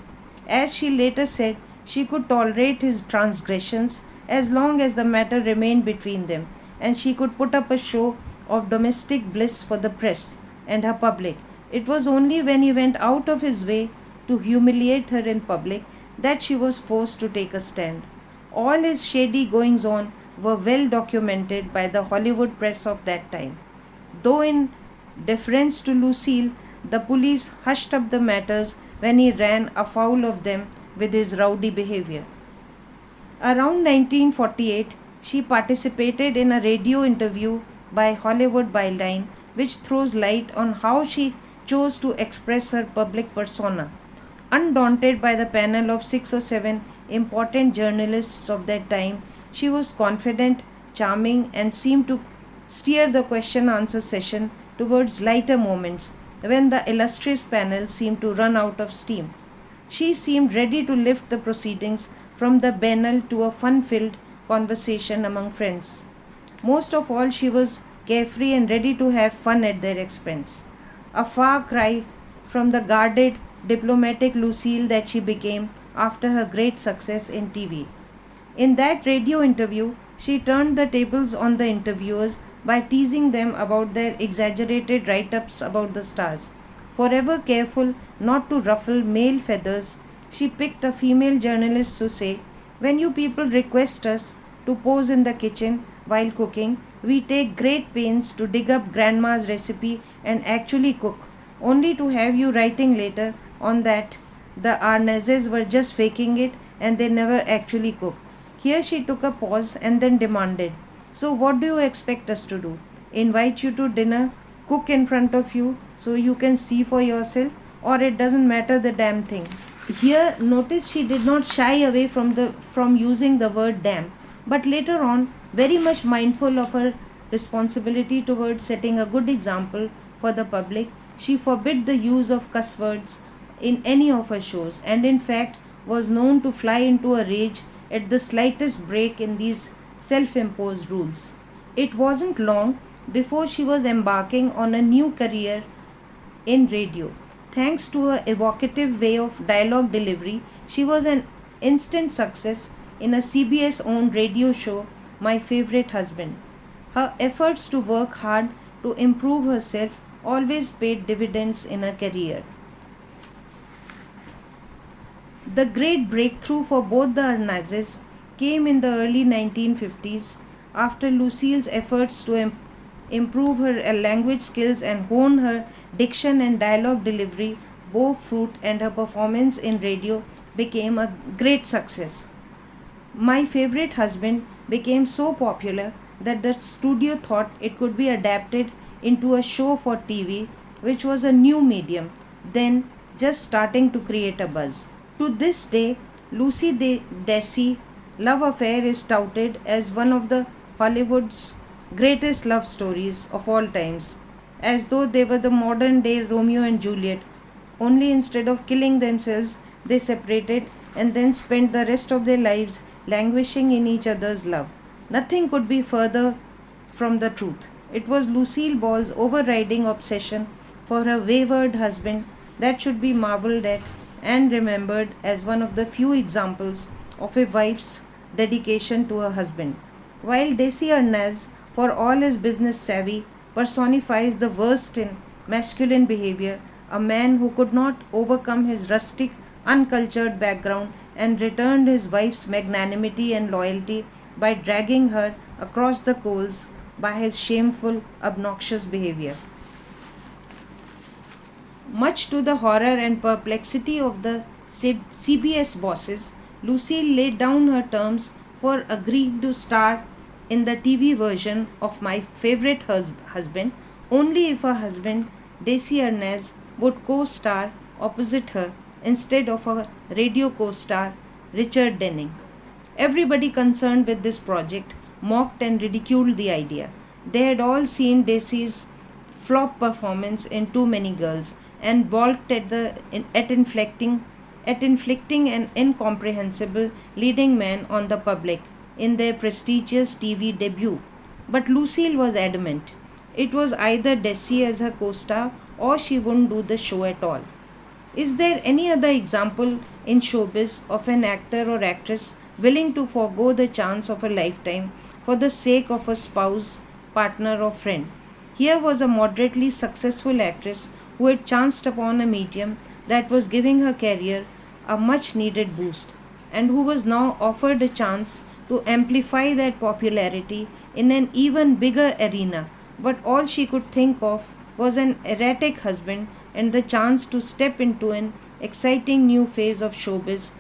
As she later said, she could tolerate his transgressions as long as the matter remained between them, and she could put up a show of domestic bliss for the press and her public. It was only when he went out of his way to humiliate her in public that she was forced to take a stand. All his shady goings on were well documented by the Hollywood press of that time. Though in deference to Lucille, the police hushed up the matters when he ran afoul of them with his rowdy behavior. Around 1948, she participated in a radio interview by Hollywood Byline, which throws light on how she chose to express her public persona. Undaunted by the panel of 6 or 7 important journalists of that time, she was confident charming, and seemed to steer the question answer session towards lighter moments when the illustrious panel seemed to run out of steam. She seemed ready to lift the proceedings from the banal to a fun filled conversation among friends. Most of all, she was carefree and ready to have fun at their expense. A far cry from the guarded, diplomatic Lucille that she became after her great success in TV. In that radio interview, she turned the tables on the interviewers by teasing them about their exaggerated write ups about the stars. Forever careful not to ruffle male feathers, she picked a female journalist to say, "When you people request us to pose in the kitchen while cooking, we take great pains to dig up grandma's recipe and actually cook, only to have you writing later on that the Arnazes were just faking it and they never actually cooked." Here she took a pause and then demanded, "So, what do you expect us to do? Invite you to dinner, cook in front of you so you can see for yourself, or it doesn't matter the damn thing?" Here, notice she did not shy away from using the word damn, but later on, very much mindful of her responsibility towards setting a good example for the public, she forbid the use of cuss words in any of her shows, and in fact was known to fly into a rage at the slightest break in these self imposed rules. It wasn't long before she was embarking on a new career in radio. Thanks to her evocative way of dialogue delivery, she was an instant success in a CBS owned radio show, My Favorite Husband. Her efforts to work hard to improve herself always paid dividends in her career. The great breakthrough for both the Arnazes came in the early 1950s after Lucille's efforts to improve her language skills and hone her diction and dialogue delivery bore fruit, and her performance in radio became a great success. My Favorite Husband became so popular that the studio thought it could be adapted into a show for TV, which was a new medium, then just starting to create a buzz. To this day, Desi love affair is touted as one of the Hollywood's greatest love stories of all times, as though they were the modern day Romeo and Juliet, only instead of killing themselves, they separated and then spent the rest of their lives languishing in each other's love. Nothing could be further from the truth. It was Lucille Ball's overriding obsession for her wayward husband that should be marveled at and remembered as one of the few examples of a wife's dedication to her husband. While Desi Arnaz, for all his business savvy, personifies the worst in masculine behavior, a man who could not overcome his rustic, uncultured background and returned his wife's magnanimity and loyalty by dragging her across the coals by his shameful, obnoxious behavior. Much to the horror and perplexity of the CBS bosses, Lucille laid down her terms for agreeing to star in the TV version of My Favorite Husband only if her husband, Desi Arnaz, would co-star opposite her instead of her radio co-star, Richard Denning. Everybody concerned with this project mocked and ridiculed the idea. They had all seen Desi's flop performance in Too Many Girls and balked at inflicting an incomprehensible leading man on the public in their prestigious TV debut. But Lucille was adamant. It was either Desi as her co-star or she wouldn't do the show at all. Is there any other example in showbiz of an actor or actress willing to forego the chance of a lifetime for the sake of a spouse, partner, or friend? Here was a moderately successful actress who had chanced upon a medium that was giving her career a much needed boost, and who was now offered a chance to amplify that popularity in an even bigger arena. But all she could think of was an erratic husband and the chance to step into an exciting new phase of showbiz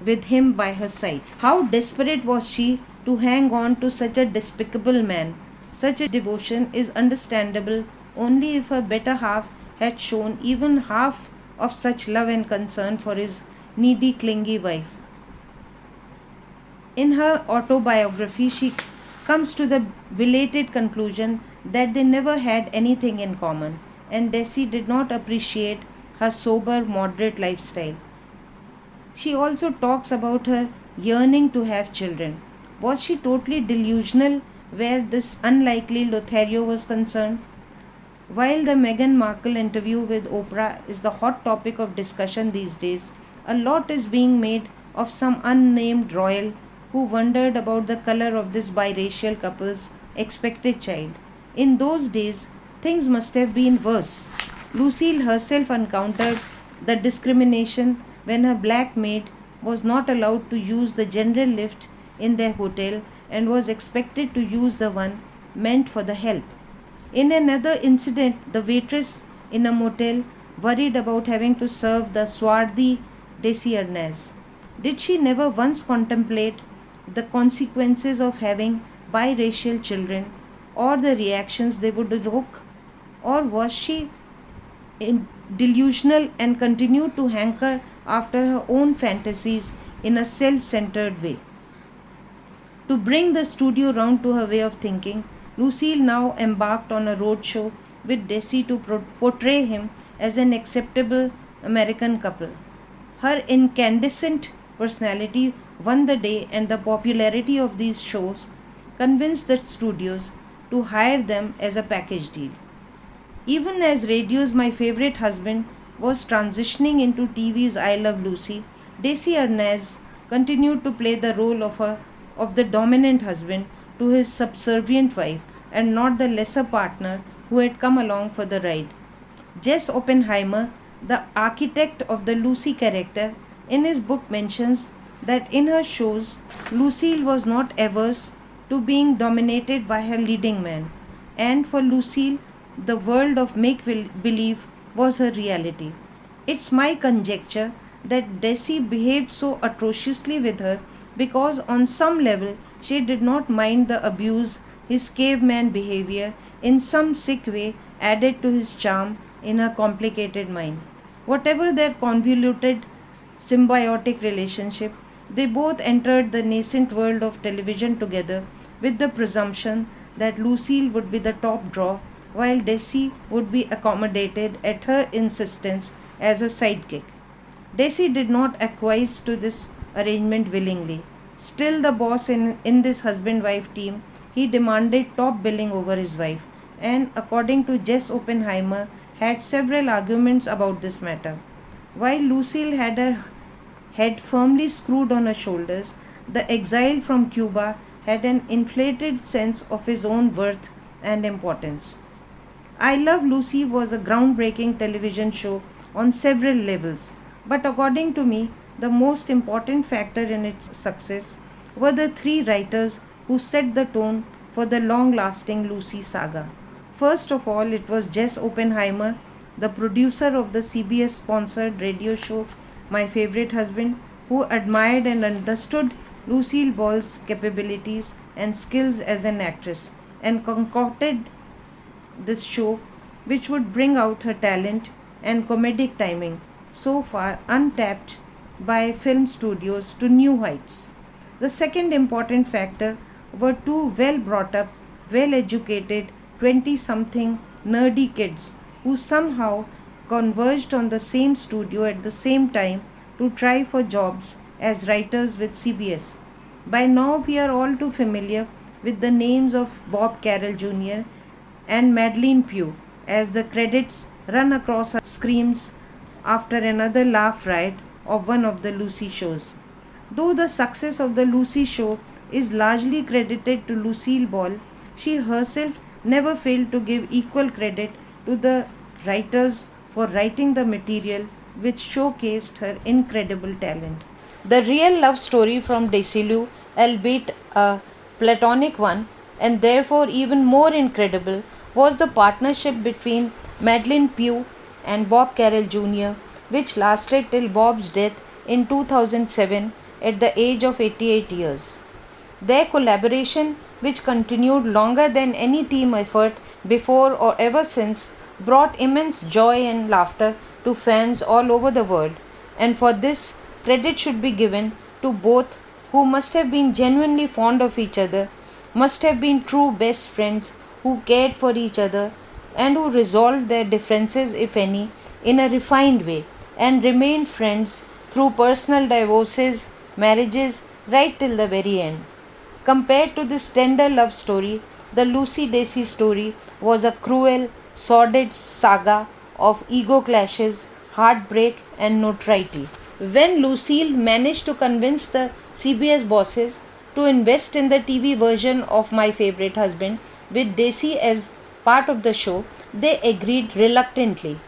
with him by her side. How desperate was she to hang on to such a despicable man? Such a devotion is understandable only if her better half had shown even half of such love and concern for his needy, clingy wife. In her autobiography, she comes to the belated conclusion that they never had anything in common, and Desi did not appreciate her sober, moderate lifestyle. She also talks about her yearning to have children. Was she totally delusional where this unlikely Lothario was concerned? While the Meghan Markle interview with Oprah is the hot topic of discussion these days, a lot is being made of some unnamed royal who wondered about the color of this biracial couple's expected child. In those days, things must have been worse. Lucille herself encountered the discrimination when her black maid was not allowed to use the general lift in their hotel and was expected to use the one meant for the help. In another incident, the waitress in a motel worried about having to serve the swarthy Desi. Did she never once contemplate the consequences of having biracial children or the reactions they would evoke? Or was she delusional and continued to hanker after her own fantasies in a self centered way? To bring the studio round to her way of thinking, Lucille now embarked on a roadshow with Desi to portray him as an acceptable American couple. Her incandescent personality won the day, and the popularity of these shows convinced the studios to hire them as a package deal. Even as radio's My Favorite Husband was transitioning into TV's I Love Lucy, Desi Arnaz continued to play the role of the dominant husband to his subservient wife and not the lesser partner who had come along for the ride. Jess Oppenheimer, the architect of the Lucy character, in his book mentions that in her shows, Lucille was not averse to being dominated by her leading man, and for Lucille, the world of make believe was her reality. It's my conjecture that Desi behaved so atrociously with her because, on some level, she did not mind the abuse his caveman behavior in some sick way added to his charm in her complicated mind. Whatever their convoluted symbiotic relationship, they both entered the nascent world of television together with the presumption that Lucille would be the top draw while Desi would be accommodated at her insistence as a sidekick. Desi did not acquiesce to this arrangement willingly. Still the boss in this husband wife team, he demanded top billing over his wife, and according to Jess Oppenheimer, had several arguments about this matter. While Lucille had her head firmly screwed on her shoulders, the exile from Cuba had an inflated sense of his own worth and importance. I Love Lucy was a groundbreaking television show on several levels, but according to me, the most important factor in its success were the three writers who set the tone for the long lasting Lucy saga. First of all, it was Jess Oppenheimer, the producer of the CBS sponsored radio show My Favorite Husband, who admired and understood Lucille Ball's capabilities and skills as an actress and concocted this show which would bring out her talent and comedic timing, so far untapped by film studios, to new heights. The second important factor were two well brought up, well educated 20 something nerdy kids who somehow converged on the same studio at the same time to try for jobs as writers with CBS. By now, we are all too familiar with the names of Bob Carroll Jr. and Madeline Pugh as the credits run across our screens after another laugh riot of one of the Lucy shows. Though the success of the Lucy show is largely credited to Lucille Ball, she herself never failed to give equal credit to the writers for writing the material which showcased her incredible talent. The real love story from Desilu, albeit a platonic one, and therefore even more incredible, was the partnership between Madeline Pugh and Bob Carroll Jr., which lasted till Bob's death in 2007 at the age of 88 years. Their collaboration, which continued longer than any team effort before or ever since, brought immense joy and laughter to fans all over the world, and for this, credit should be given to both, who must have been genuinely fond of each other must have been true best friends who cared for each other and who resolved their differences, if any, in a refined way and remained friends through personal divorces, marriages, right till the very end. Compared to this tender love story, the Lucy Desi story was a cruel, sordid saga of ego clashes, heartbreak, and notoriety. When Lucille managed to convince the CBS bosses to invest in the TV version of My Favorite Husband with Desi as part of the show, they agreed reluctantly.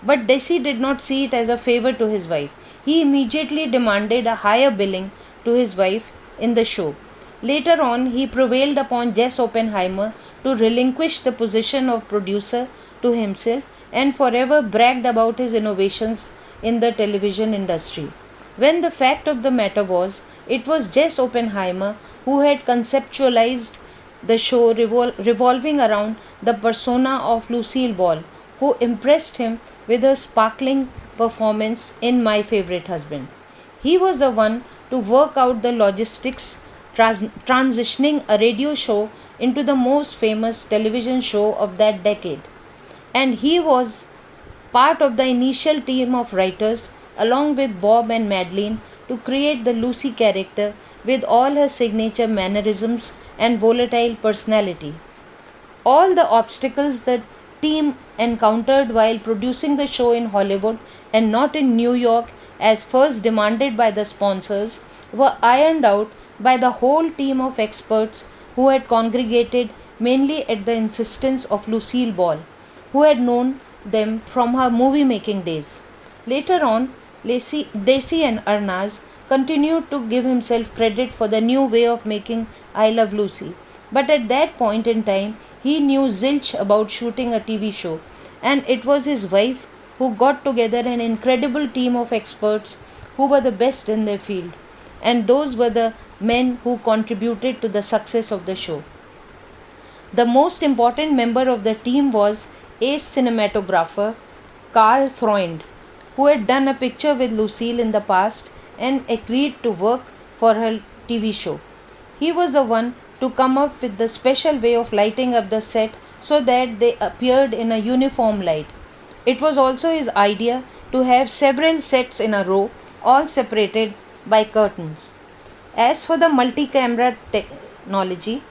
But Desi did not see it as a favor to his wife. He immediately demanded a higher billing to his wife in the show. Later on, he prevailed upon Jess Oppenheimer to relinquish the position of producer to himself and forever bragged about his innovations in the television industry. When the fact of the matter was, it was Jess Oppenheimer who had conceptualized the show revolving around the persona of Lucille Ball, who impressed him with her sparkling performance in My Favorite Husband. He was the one to work out the logistics transitioning a radio show into the most famous television show of that decade. And he was part of the initial team of writers, along with Bob and Madeline, to create the Lucy character with all her signature mannerisms and volatile personality. All the obstacles the team encountered while producing the show in Hollywood and not in New York as first demanded by the sponsors were ironed out by the whole team of experts who had congregated mainly at the insistence of Lucille Ball, who had known them from her movie making days. Later on, Desi and Arnaz continued to give himself credit for the new way of making I Love Lucy. But at that point in time, he knew zilch about shooting a TV show, and it was his wife who got together an incredible team of experts who were the best in their field, and those were the men who contributed to the success of the show. The most important member of the team was ace cinematographer Carl Freund, who had done a picture with Lucille in the past and agreed to work for her TV show. He was the one to come up with the special way of lighting up the set so that they appeared in a uniform light. It was also his idea to have several sets in a row, all separated by curtains. As for the multi-camera technology,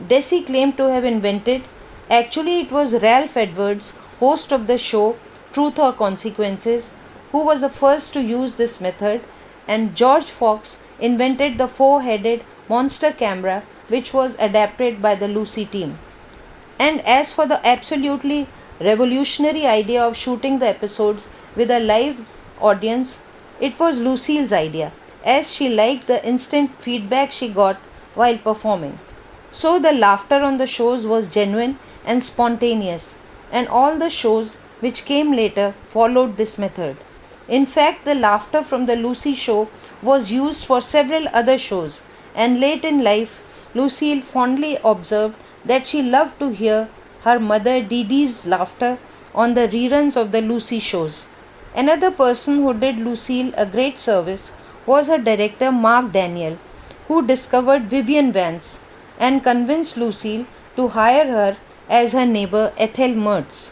Desi claimed to have invented. Actually, it was Ralph Edwards, host of the show Truth or Consequences, who was the first to use this method, and George Fox invented the four-headed monster camera, which was adapted by the Lucy team. And as for the absolutely revolutionary idea of shooting the episodes with a live audience, it was Lucille's idea, as she liked the instant feedback she got while performing. So the laughter on the shows was genuine and spontaneous, and all the shows which came later followed this method. In fact, the laughter from the Lucy show was used for several other shows, and late in life, Lucille fondly observed that she loved to hear her mother Dee Dee's laughter on the reruns of the Lucy shows. Another person who did Lucille a great service was her director Mark Daniel, who discovered Vivian Vance and convinced Lucille to hire her as her neighbor Ethel Mertz.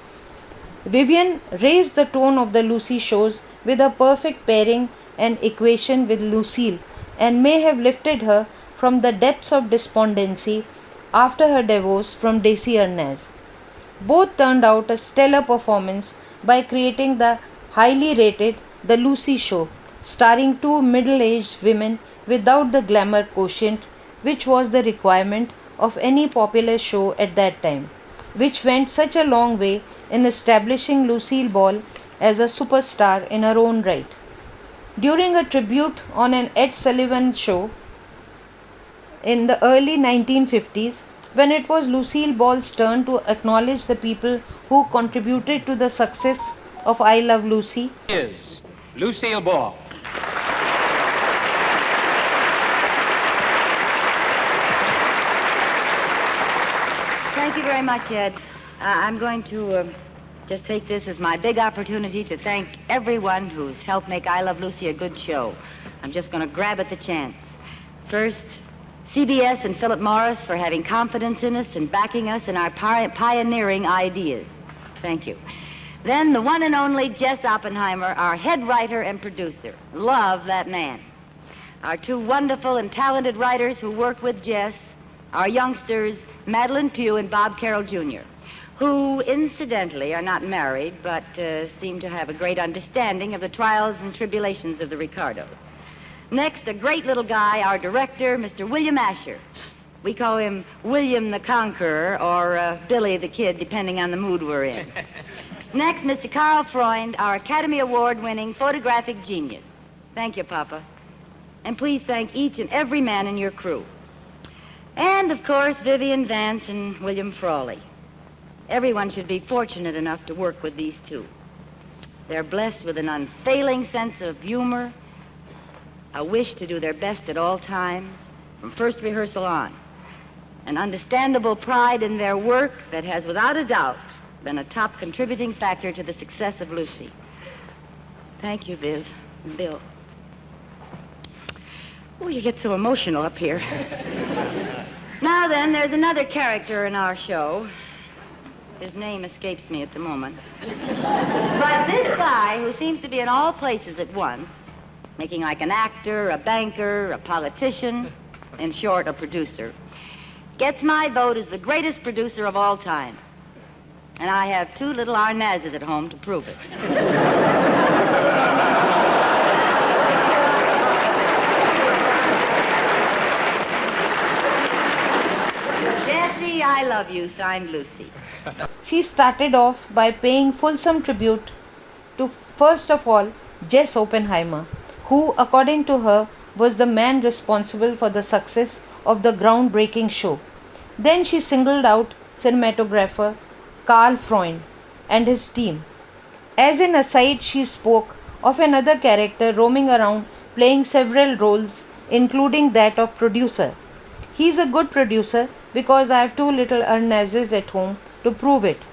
Vivian raised the tone of the Lucy shows with a perfect pairing and equation with Lucille, and may have lifted her from the depths of despondency after her divorce from Desi Arnaz. Both turned out a stellar performance by creating the highly rated The Lucy Show, starring two middle-aged women without the glamour quotient which was the requirement of any popular show at that time, which went such a long way in establishing Lucille Ball as a superstar in her own right. During a tribute on an Ed Sullivan show in the early 1950s, when it was Lucille Ball's turn to acknowledge the people who contributed to the success of I Love Lucy, is Lucille Ball. Thank you very much, Ed. I'm going to just take this as my big opportunity to thank everyone who's helped make I Love Lucy a good show. I'm just going to grab at the chance. First, CBS and Philip Morris for having confidence in us and backing us in our pioneering ideas. Thank you. Then the one and only Jess Oppenheimer, our head writer and producer. Love that man. Our two wonderful and talented writers who work with Jess, our youngsters, Madeline Pugh and Bob Carroll Jr., who, incidentally, are not married, but seem to have a great understanding of the trials and tribulations of the Ricardos. Next, a great little guy, our director, Mr. William Asher. We call him William the Conqueror or Billy the Kid, depending on the mood we're in. Next, Mr. Carl Freund, our Academy Award-winning photographic genius. Thank you, Papa. And please thank each and every man in your crew. And, of course, Vivian Vance and William Frawley. Everyone should be fortunate enough to work with these two. They're blessed with an unfailing sense of humor, a wish to do their best at all times, from first rehearsal on, an understandable pride in their work that has, without a doubt, been a top contributing factor to the success of Lucy. Thank you, Viv and Bill. Oh, you get so emotional up here. Now then, there's another character in our show. His name escapes me at the moment. But this guy, who seems to be in all places at once, making like an actor, a banker, a politician, in short, a producer, gets my vote as the greatest producer of all time. And I have two little Arnazes at home to prove it. Desi, I love you, signed Lucy. She started off by paying fulsome tribute to, first of all, Jess Oppenheimer, who, according to her, was the man responsible for the success of the groundbreaking show. Then she singled out cinematographer Carl Freund and his team. As an aside, she spoke of another character roaming around playing several roles, including that of producer. He's a good producer because I have two little Arnazes at home to prove it.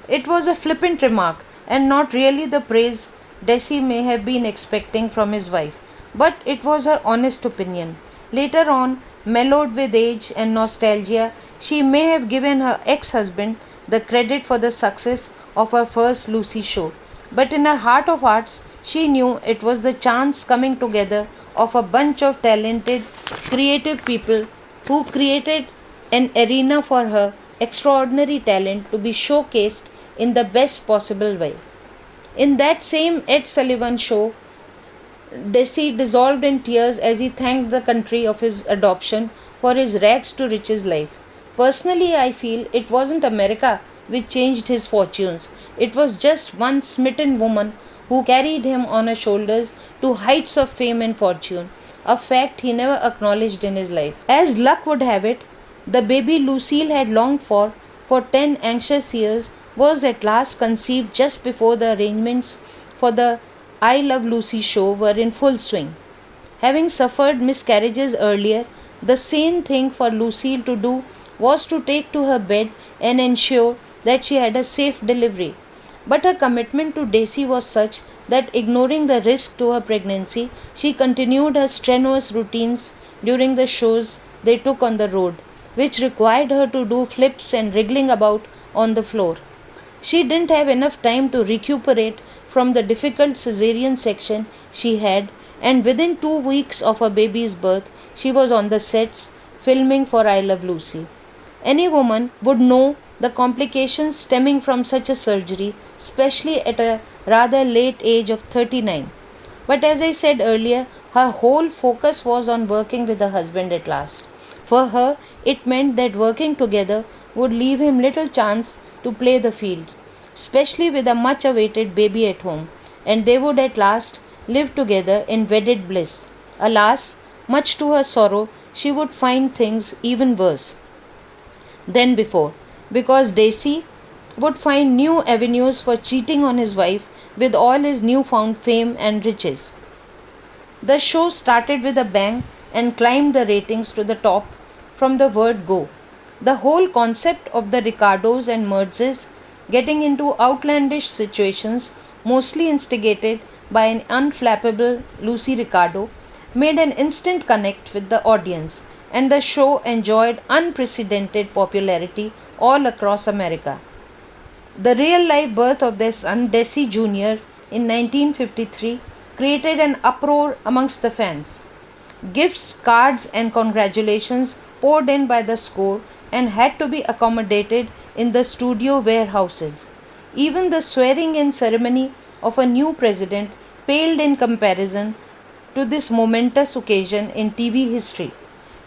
It was a flippant remark and not really the praise Desi may have been expecting from his wife, but it was her honest opinion. Later on, mellowed with age and nostalgia, she may have given her ex-husband the credit for the success of her first Lucy show. But in her heart of hearts, she knew it was the chance coming together of a bunch of talented, creative people who created an arena for her extraordinary talent to be showcased in the best possible way. In that same Ed Sullivan show, Desi dissolved in tears as he thanked the country of his adoption for his rags to riches life. Personally, I feel it wasn't America which changed his fortunes. It was just one smitten woman who carried him on her shoulders to heights of fame and fortune, a fact he never acknowledged in his life. As luck would have it, the baby Lucille had longed for 10 anxious years was at last conceived just before the arrangements for the I Love Lucy show were in full swing. Having suffered miscarriages earlier, the sane thing for Lucille to do was to take to her bed and ensure that she had a safe delivery. But her commitment to Desi was such that, ignoring the risk to her pregnancy, she continued her strenuous routines during the shows they took on the road, which required her to do flips and wriggling about on the floor. She didn't have enough time to recuperate from the difficult cesarean section she had, and within 2 weeks of her baby's birth, she was on the sets filming for I Love Lucy. Any woman would know the complications stemming from such a surgery, especially at a rather late age of 39. But as I said earlier, her whole focus was on working with her husband at last. For her, it meant that working together would leave him little chance to play the field, especially with a much-awaited baby at home, and they would at last live together in wedded bliss. Alas, much to her sorrow, she would find things even worse than before, because Desi would find new avenues for cheating on his wife with all his newfound fame and riches. The show started with a bang and climbed the ratings to the top from the word go. The whole concept of the Ricardos and Mertzes getting into outlandish situations, mostly instigated by an unflappable Lucy Ricardo, made an instant connect with the audience, and the show enjoyed unprecedented popularity all across America. The real life birth of their son, Desi Jr., in 1953 created an uproar amongst the fans. Gifts, cards, and congratulations poured in by the score and had to be accommodated in the studio warehouses. Even the swearing in ceremony of a new president paled in comparison to this momentous occasion in TV history.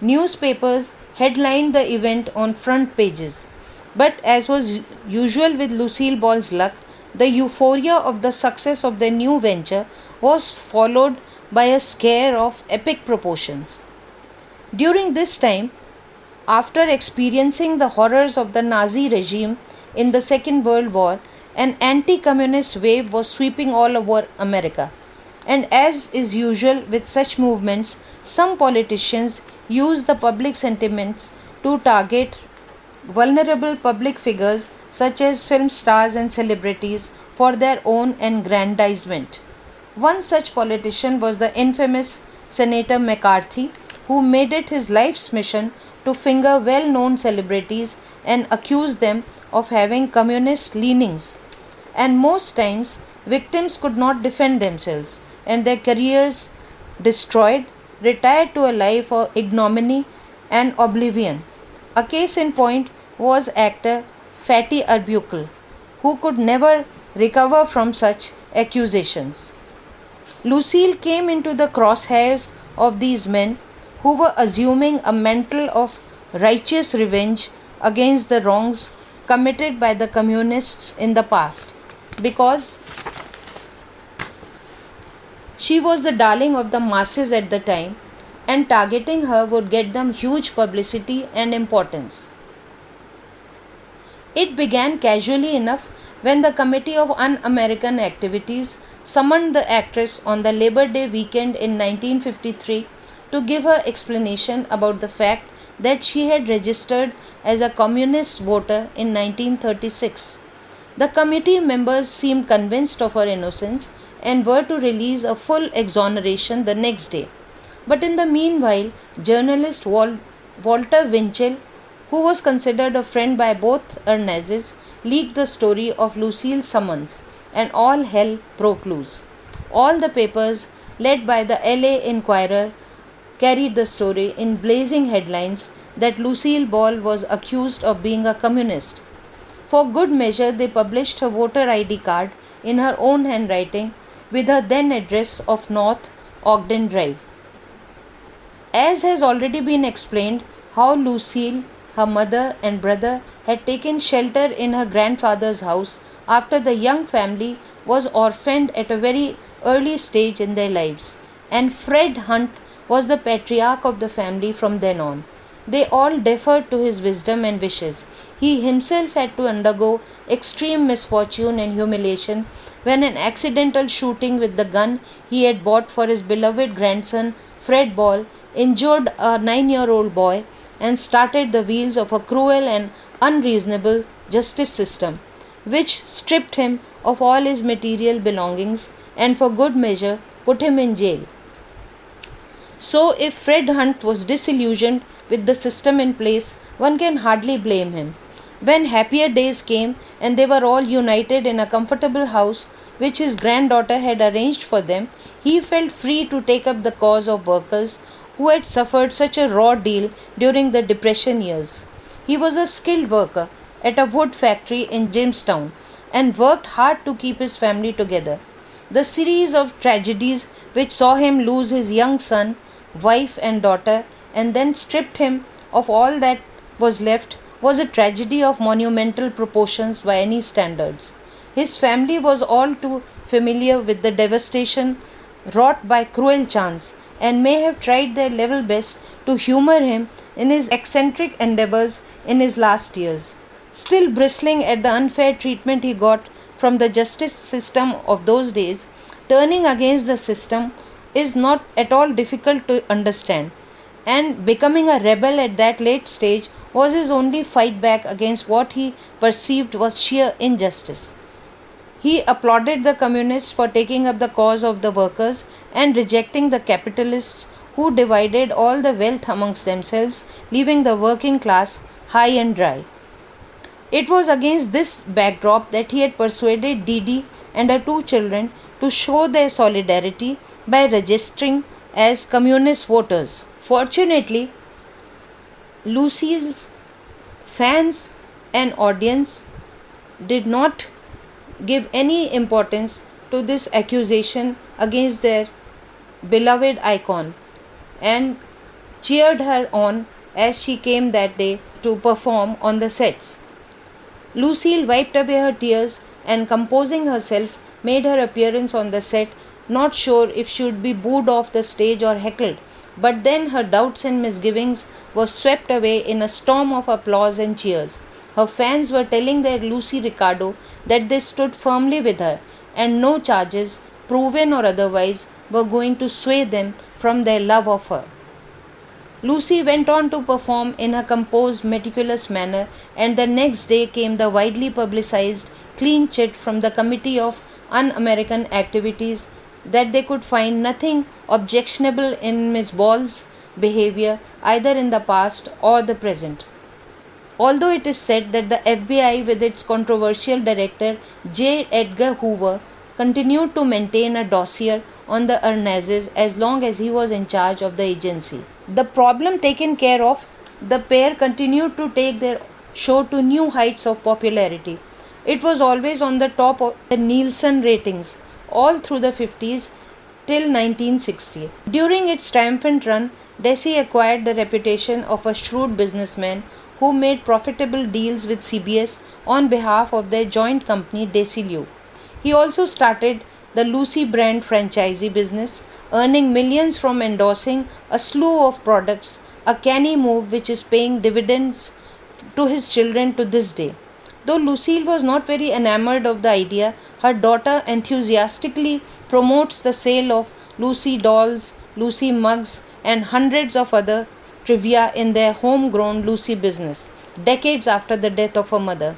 Newspapers headlined the event on front pages. But as was usual with Lucille Ball's luck, the euphoria of the success of their new venture was followed by a scare of epic proportions. During this time, after experiencing the horrors of the Nazi regime in the Second World War, an anti communist wave was sweeping all over America. And as is usual with such movements, some politicians used the public sentiments to target vulnerable public figures such as film stars and celebrities for their own aggrandizement. One such politician was the infamous Senator McCarthy, who made it his life's mission to finger well known celebrities and accuse them of having communist leanings. And most times, victims could not defend themselves and their careers destroyed, retired to a life of ignominy and oblivion. A case in point was actor Fatty Arbuckle, who could never recover from such accusations. Lucille came into the crosshairs of these men who were assuming a mantle of righteous revenge against the wrongs committed by the communists in the past, because she was the darling of the masses at the time, and targeting her would get them huge publicity and importance. It began casually enough when the Committee of Un-American Activities summoned the actress on the Labor Day weekend in 1953 to give her explanation about the fact that she had registered as a communist voter in 1936. The committee members seemed convinced of her innocence and were to release a full exoneration the next day. But in the meanwhile, journalist Walter Winchell, who was considered a friend by both Ernazes, leaked the story of Lucille's summons, and all hell broke loose. All the papers, led by the LA Inquirer, carried the story in blazing headlines that Lucille Ball was accused of being a communist. For good measure, they published her voter ID card in her own handwriting with her then address of North Ogden Drive. As has already been explained, how Lucille, her mother, and brother had taken shelter in her grandfather's house after the young family was orphaned at a very early stage in their lives, and Fred Hunt was the patriarch of the family from then on. They all deferred to his wisdom and wishes. He himself had to undergo extreme misfortune and humiliation when an accidental shooting with the gun he had bought for his beloved grandson Fred Ball injured a 9-year-old boy and started the wheels of a cruel and unreasonable justice system, which stripped him of all his material belongings and for good measure put him in jail. So, if Fred Hunt was disillusioned with the system in place, one can hardly blame him. When happier days came and they were all united in a comfortable house which his granddaughter had arranged for them, he felt free to take up the cause of workers who had suffered such a raw deal during the Depression years. He was a skilled worker at a wood factory in Jamestown and worked hard to keep his family together. The series of tragedies which saw him lose his young son, wife, and daughter, and then stripped him of all that was left, was a tragedy of monumental proportions by any standards. His family was all too familiar with the devastation wrought by cruel chance, and may have tried their level best to humor him in his eccentric endeavors in his last years. Still bristling at the unfair treatment he got from the justice system of those days, turning against the system is not at all difficult to understand, and becoming a rebel at that late stage was his only fight back against what he perceived was sheer injustice. He applauded the communists for taking up the cause of the workers and rejecting the capitalists who divided all the wealth amongst themselves, leaving the working class high and dry. It was against this backdrop that he had persuaded Didi and her two children to show their solidarity by registering as communist voters. Fortunately, Lucille's fans and audience did not give any importance to this accusation against their beloved icon and cheered her on as she came that day to perform on the sets. Lucille wiped away her tears and, composing herself, made her appearance on the set, not sure if she would be booed off the stage or heckled. But then her doubts and misgivings were swept away in a storm of applause and cheers. Her fans were telling their Lucy Ricardo that they stood firmly with her, and no charges, proven or otherwise, were going to sway them from their love of her. Lucy went on to perform in a composed, meticulous manner, and the next day came the widely publicized clean chit from the Committee of Un-American Activities that they could find nothing objectionable in Miss Ball's behavior either in the past or the present. Although it is said that the FBI, with its controversial director J. Edgar Hoover, continued to maintain a dossier on the Ernazes as long as he was in charge of the agency. The problem taken care of, the pair continued to take their show to new heights of popularity. It was always on the top of the Nielsen ratings all through the 50s till 1960. During its triumphant run, Desi acquired the reputation of a shrewd businessman who made profitable deals with CBS on behalf of their joint company Desi. He also started the Lucy brand franchisee business, earning millions from endorsing a slew of products, a canny move which is paying dividends to his children to this day. Though Lucille was not very enamored of the idea, her daughter enthusiastically promotes the sale of Lucy dolls, Lucy mugs, and hundreds of other trivia in their homegrown Lucy business, decades after the death of her mother.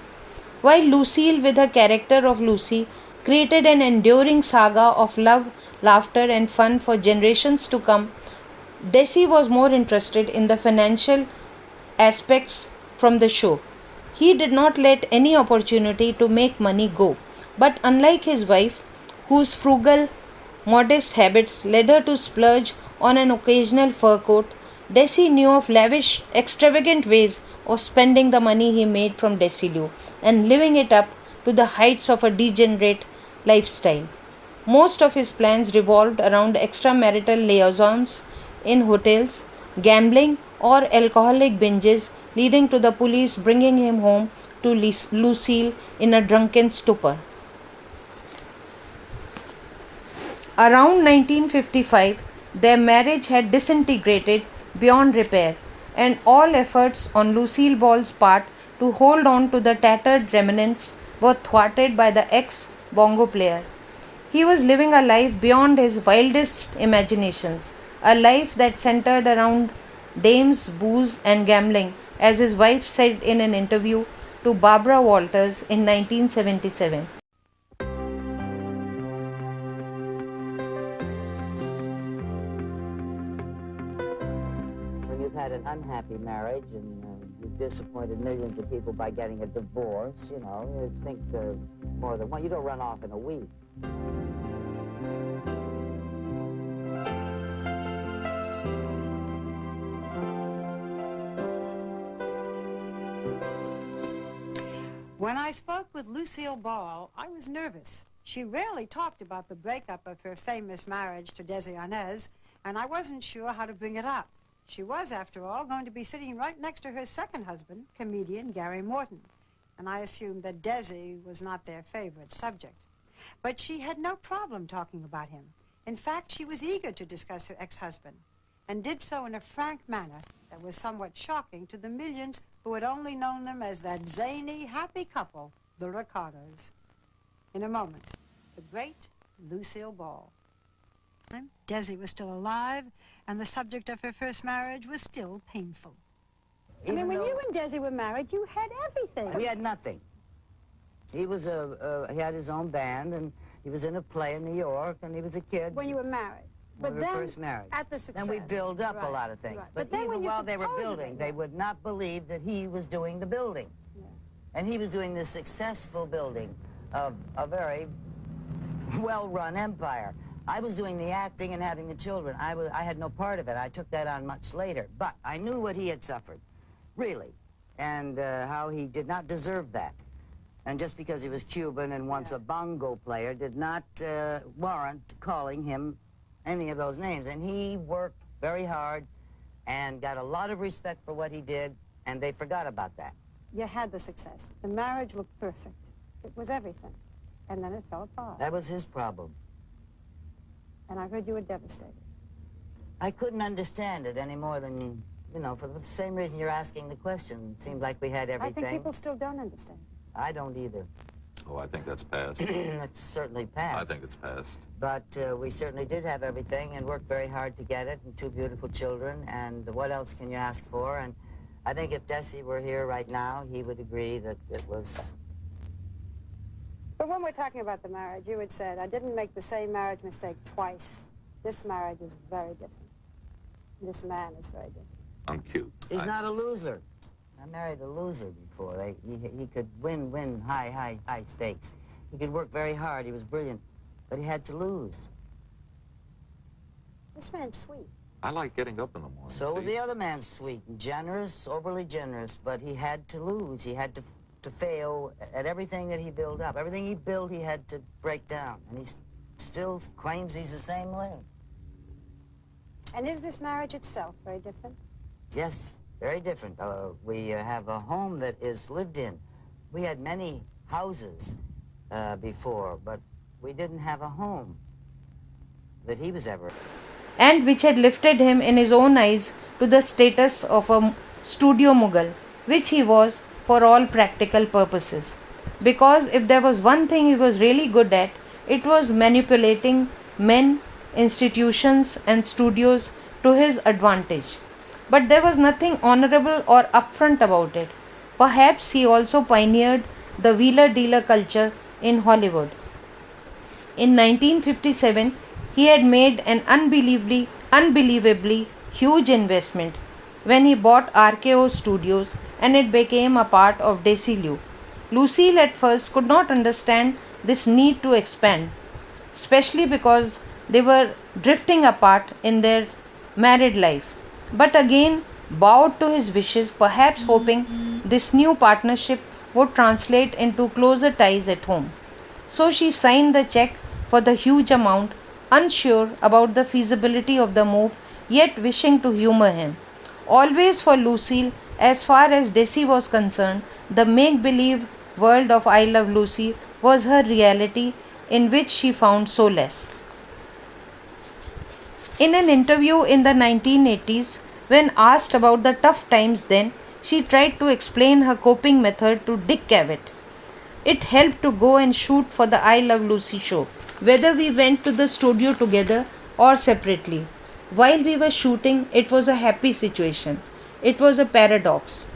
While Lucille, with her character of Lucy, created an enduring saga of love, laughter, and fun for generations to come, Desi was more interested in the financial aspects from the show. He did not let any opportunity to make money go, but unlike his wife, whose frugal, modest habits led her to splurge on an occasional fur coat, Desi knew of lavish, extravagant ways of spending the money he made from Desilu and living it up to the heights of a degenerate lifestyle. Most of his plans revolved around extramarital liaisons in hotels, gambling, or alcoholic binges, leading to the police bringing him home to Lucille in a drunken stupor. Around 1955, their marriage had disintegrated beyond repair, and all efforts on Lucille Ball's part to hold on to the tattered remnants were thwarted by the ex-bongo player. He was living a life beyond his wildest imaginations, a life that centered around dames, booze, and gambling, as his wife said in an interview to Barbara Walters in 1977. When you've had an unhappy marriage and you've disappointed millions of people by getting a divorce, you know, you think more than one. You don't run off in a week. When I spoke with Lucille Ball, I was nervous. She rarely talked about the breakup of her famous marriage to Desi Arnaz, and I wasn't sure how to bring it up. She was, after all, going to be sitting right next to her second husband, comedian Gary Morton, and I assumed that Desi was not their favorite subject. But she had no problem talking about him. In fact, she was eager to discuss her ex-husband, and did so in a frank manner that was somewhat shocking to the millions who had only known them as that zany, happy couple, the Ricardos. In a moment, the great Lucille Ball. Desi was still alive, and the subject of her first marriage was still painful. I mean, when you and Desi were married, you had everything. We had nothing. He was he had his own band, and he was in a play in New York, and he was a kid. When you were married? But when we then, were first married. at the success. Then we build up a lot of things. Right. But then even when you while they were supposedly building, they met- would not believe that he was doing the building. Yeah. And he was doing the successful building of a very well-run empire. I was doing the acting and having the children. I had no part of it. I took that on much later. But I knew what he had suffered, really, and how he did not deserve that. And just because he was Cuban and once a bongo player did not warrant calling him any of those names. And he worked very hard and got a lot of respect for what he did, and they forgot about that. You had the success. The marriage looked perfect. It was everything. And then it fell apart. That was his problem. And I heard you were devastated. I couldn't understand it any more than, you know, for the same reason you're asking the question. It seemed like we had everything. I think people still don't understand. I don't either. Oh, I think that's past. It's certainly past. I think it's past. But we certainly did have everything and worked very hard to get it, and 2 beautiful children, and what else can you ask for? And I think if Desi were here right now, he would agree that it was... But when we're talking about the marriage, you had said, I didn't make the same marriage mistake twice. This marriage is very different. This man is very different. I'm cute. He's not a loser. I married a loser before. He could win high stakes. He could work very hard. He was brilliant. But he had to lose. This man's sweet. I like getting up in the morning. So was the other man, sweet and generous, overly generous, but he had to lose. He had to fail at everything that he built up. Everything he built, he had to break down. And he still claims he's the same way. And is this marriage itself very different? Yes, very different. We have a home that is lived in. We had many houses before, but we didn't have a home that he was ever. And which had lifted him in his own eyes to the status of a studio Mughal, which he was for all practical purposes. Because if there was one thing he was really good at, it was manipulating men, institutions and studios to his advantage. But there was nothing honorable or upfront about it. Perhaps he also pioneered the wheeler-dealer culture in Hollywood. In 1957, he had made an unbelievably huge investment when he bought RKO Studios, and it became a part of Desi. Lucille at first could not understand this need to expand, especially because they were drifting apart in their married life, but again bowed to his wishes, perhaps hoping this new partnership would translate into closer ties at home. So she signed the check for the huge amount, unsure about the feasibility of the move, yet wishing to humor him. Always for Lucille, as far as Desi was concerned, the make-believe world of I Love Lucy was her reality, in which she found solace. In an interview in the 1980s, when asked about the tough times then, she tried to explain her coping method to Dick Cavett. It helped to go and shoot for the I Love Lucy show, whether we went to the studio together or separately. While we were shooting, it was a happy situation. It was a paradox.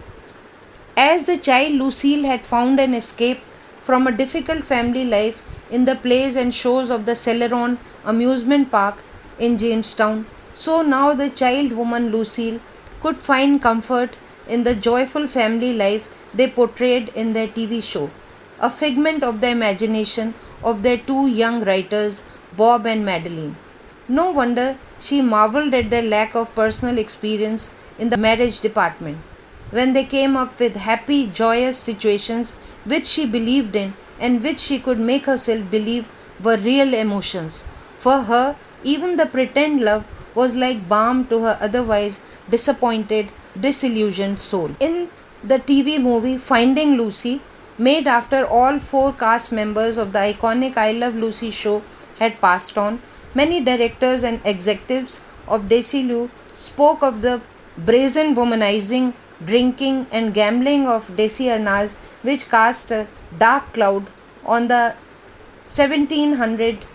As the child, Lucille had found an escape from a difficult family life in the plays and shows of the Celeron amusement park in Jamestown. So now the child woman Lucille could find comfort in the joyful family life they portrayed in their TV show, a figment of the imagination of their 2 young writers, Bob and Madeline. No wonder she marveled at their lack of personal experience in the marriage department, when they came up with happy, joyous situations which she believed in and which she could make herself believe were real emotions. For her, even the pretend love was like balm to her otherwise disappointed, disillusioned soul. In the TV movie Finding Lucy, made after all 4 cast members of the iconic I Love Lucy show had passed on, many directors and executives of Desi spoke of the brazen womanizing, drinking and gambling of Desi Arnaz, which cast a dark cloud on the 1700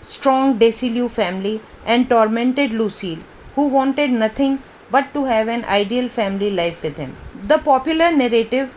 strong Desi family and tormented Lucille, who wanted nothing but to have an ideal family life with him. The popular narrative,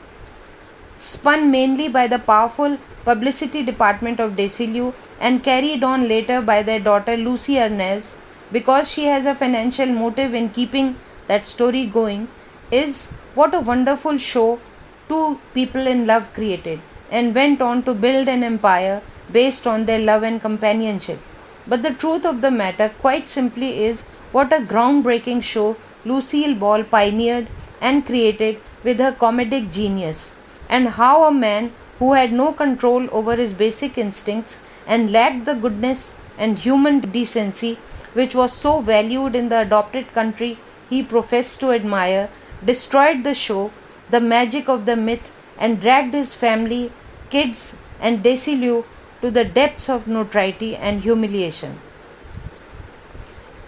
spun mainly by the powerful publicity department of Desi and carried on later by their daughter Lucy Arnaz, because she has a financial motive in keeping that story going, is what a wonderful show two people in love created and went on to build an empire based on their love and companionship. But the truth of the matter, quite simply, is what a groundbreaking show Lucille Ball pioneered and created with her comedic genius, and how a man who had no control over his basic instincts and lacked the goodness and human decency which was so valued in the adopted country he professed to admire, destroyed the show, the magic of the myth, and dragged his family, kids, and Desi to the depths of notoriety and humiliation.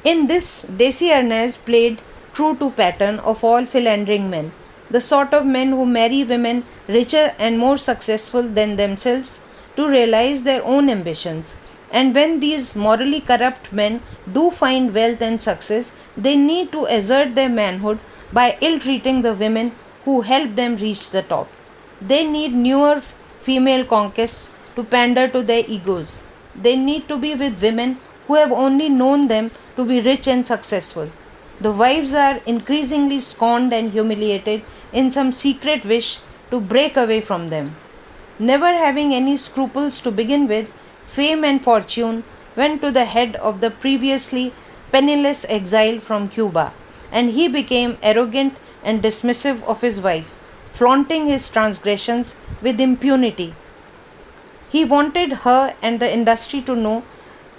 In this, Desi played true to pattern of all philandering men, the sort of men who marry women richer and more successful than themselves to realize their own ambitions. And when these morally corrupt men do find wealth and success, they need to assert their manhood by ill-treating the women who help them reach the top. They need newer female conquests to pander to their egos. They need to be with women who have only known them to be rich and successful. The wives are increasingly scorned and humiliated in some secret wish to break away from them. Never having any scruples to begin with, fame and fortune went to the head of the previously penniless exile from Cuba, and he became arrogant and dismissive of his wife, flaunting his transgressions with impunity. He wanted her and the industry to know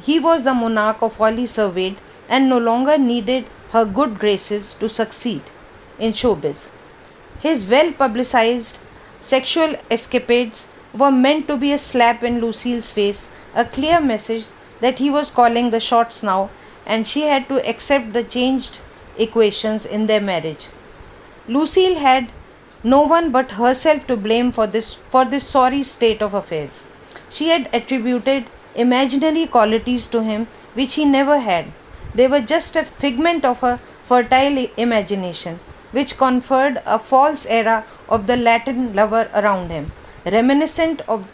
he was the monarch of all he surveyed and no longer needed her good graces to succeed in showbiz. His well publicized sexual escapades were meant to be a slap in Lucille's face, a clear message that he was calling the shots now and she had to accept the changed equations in their marriage. Lucille had no one but herself to blame for this sorry state of affairs. She had attributed imaginary qualities to him which he never had. They were just a figment of her fertile imagination, which conferred a false era of the Latin lover around him, reminiscent of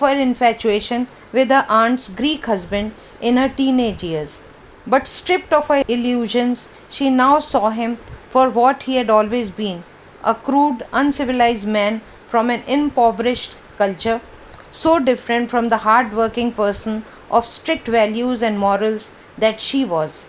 her infatuation with her aunt's Greek husband in her teenage years. But stripped of her illusions, she now saw him for what he had always been, a crude, uncivilized man from an impoverished culture, so different from the hard-working person of strict values and morals that she was.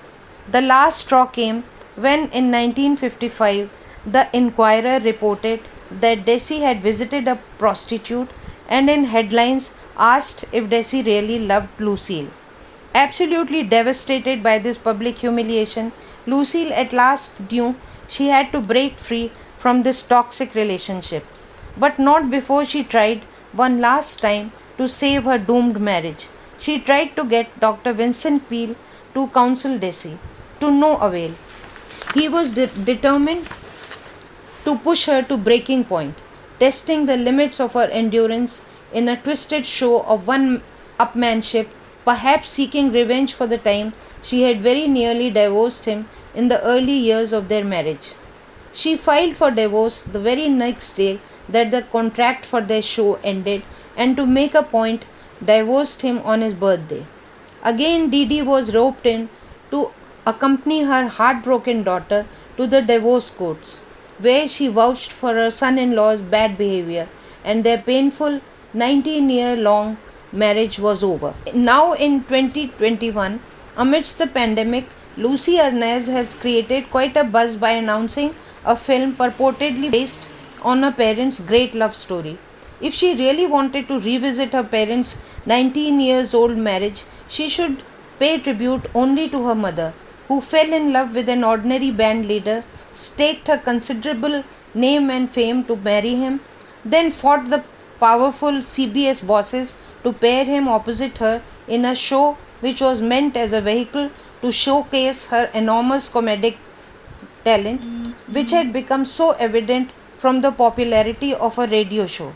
The last straw came when in 1955 the Inquirer reported that Desi had visited a prostitute and in headlines asked if Desi really loved Lucille. Absolutely devastated by this public humiliation, Lucille at last knew she had to break free from this toxic relationship, but not before she tried one last time to save her doomed marriage. She tried to get Dr. Vincent Peale to counsel Desi, to no avail. He was determined to push her to breaking point, testing the limits of her endurance in a twisted show of one-upmanship, perhaps seeking revenge for the time she had very nearly divorced him in the early years of their marriage. She filed for divorce the very next day that the contract for their show ended, and to make a point, divorced him on his birthday. Again, Didi was roped in to accompany her heartbroken daughter to the divorce courts, where she vouched for her son-in-law's bad behavior, and their painful 19-year-long marriage was over. Now in 2021, amidst the pandemic, Lucy Arnaz has created quite a buzz by announcing a film purportedly based on her parents' great love story. If she really wanted to revisit her parents' 19 years old marriage, she should pay tribute only to her mother, who fell in love with an ordinary band leader, staked her considerable name and fame to marry him, then fought the powerful CBS bosses to pair him opposite her in a show which was meant as a vehicle to showcase her enormous comedic talent, which had become so evident from the popularity of a radio show.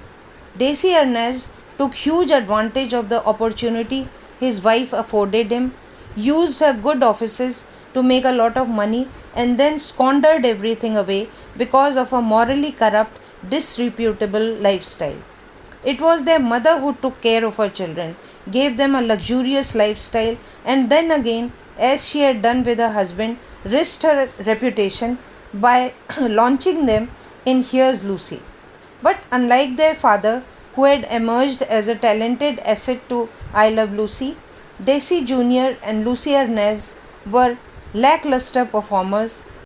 Desi Arnaz took huge advantage of the opportunity his wife afforded him, used her good offices to make a lot of money, and then squandered everything away because of a morally corrupt, disreputable lifestyle. It was their mother who took care of her children, gave them a luxurious lifestyle, and then again as she had done with her husband, risked her reputation by launching them in Here's Lucy. But unlike their father, who had emerged as a talented asset to I Love Lucy, Desi Jr. and Lucy Arnaz were lackluster performers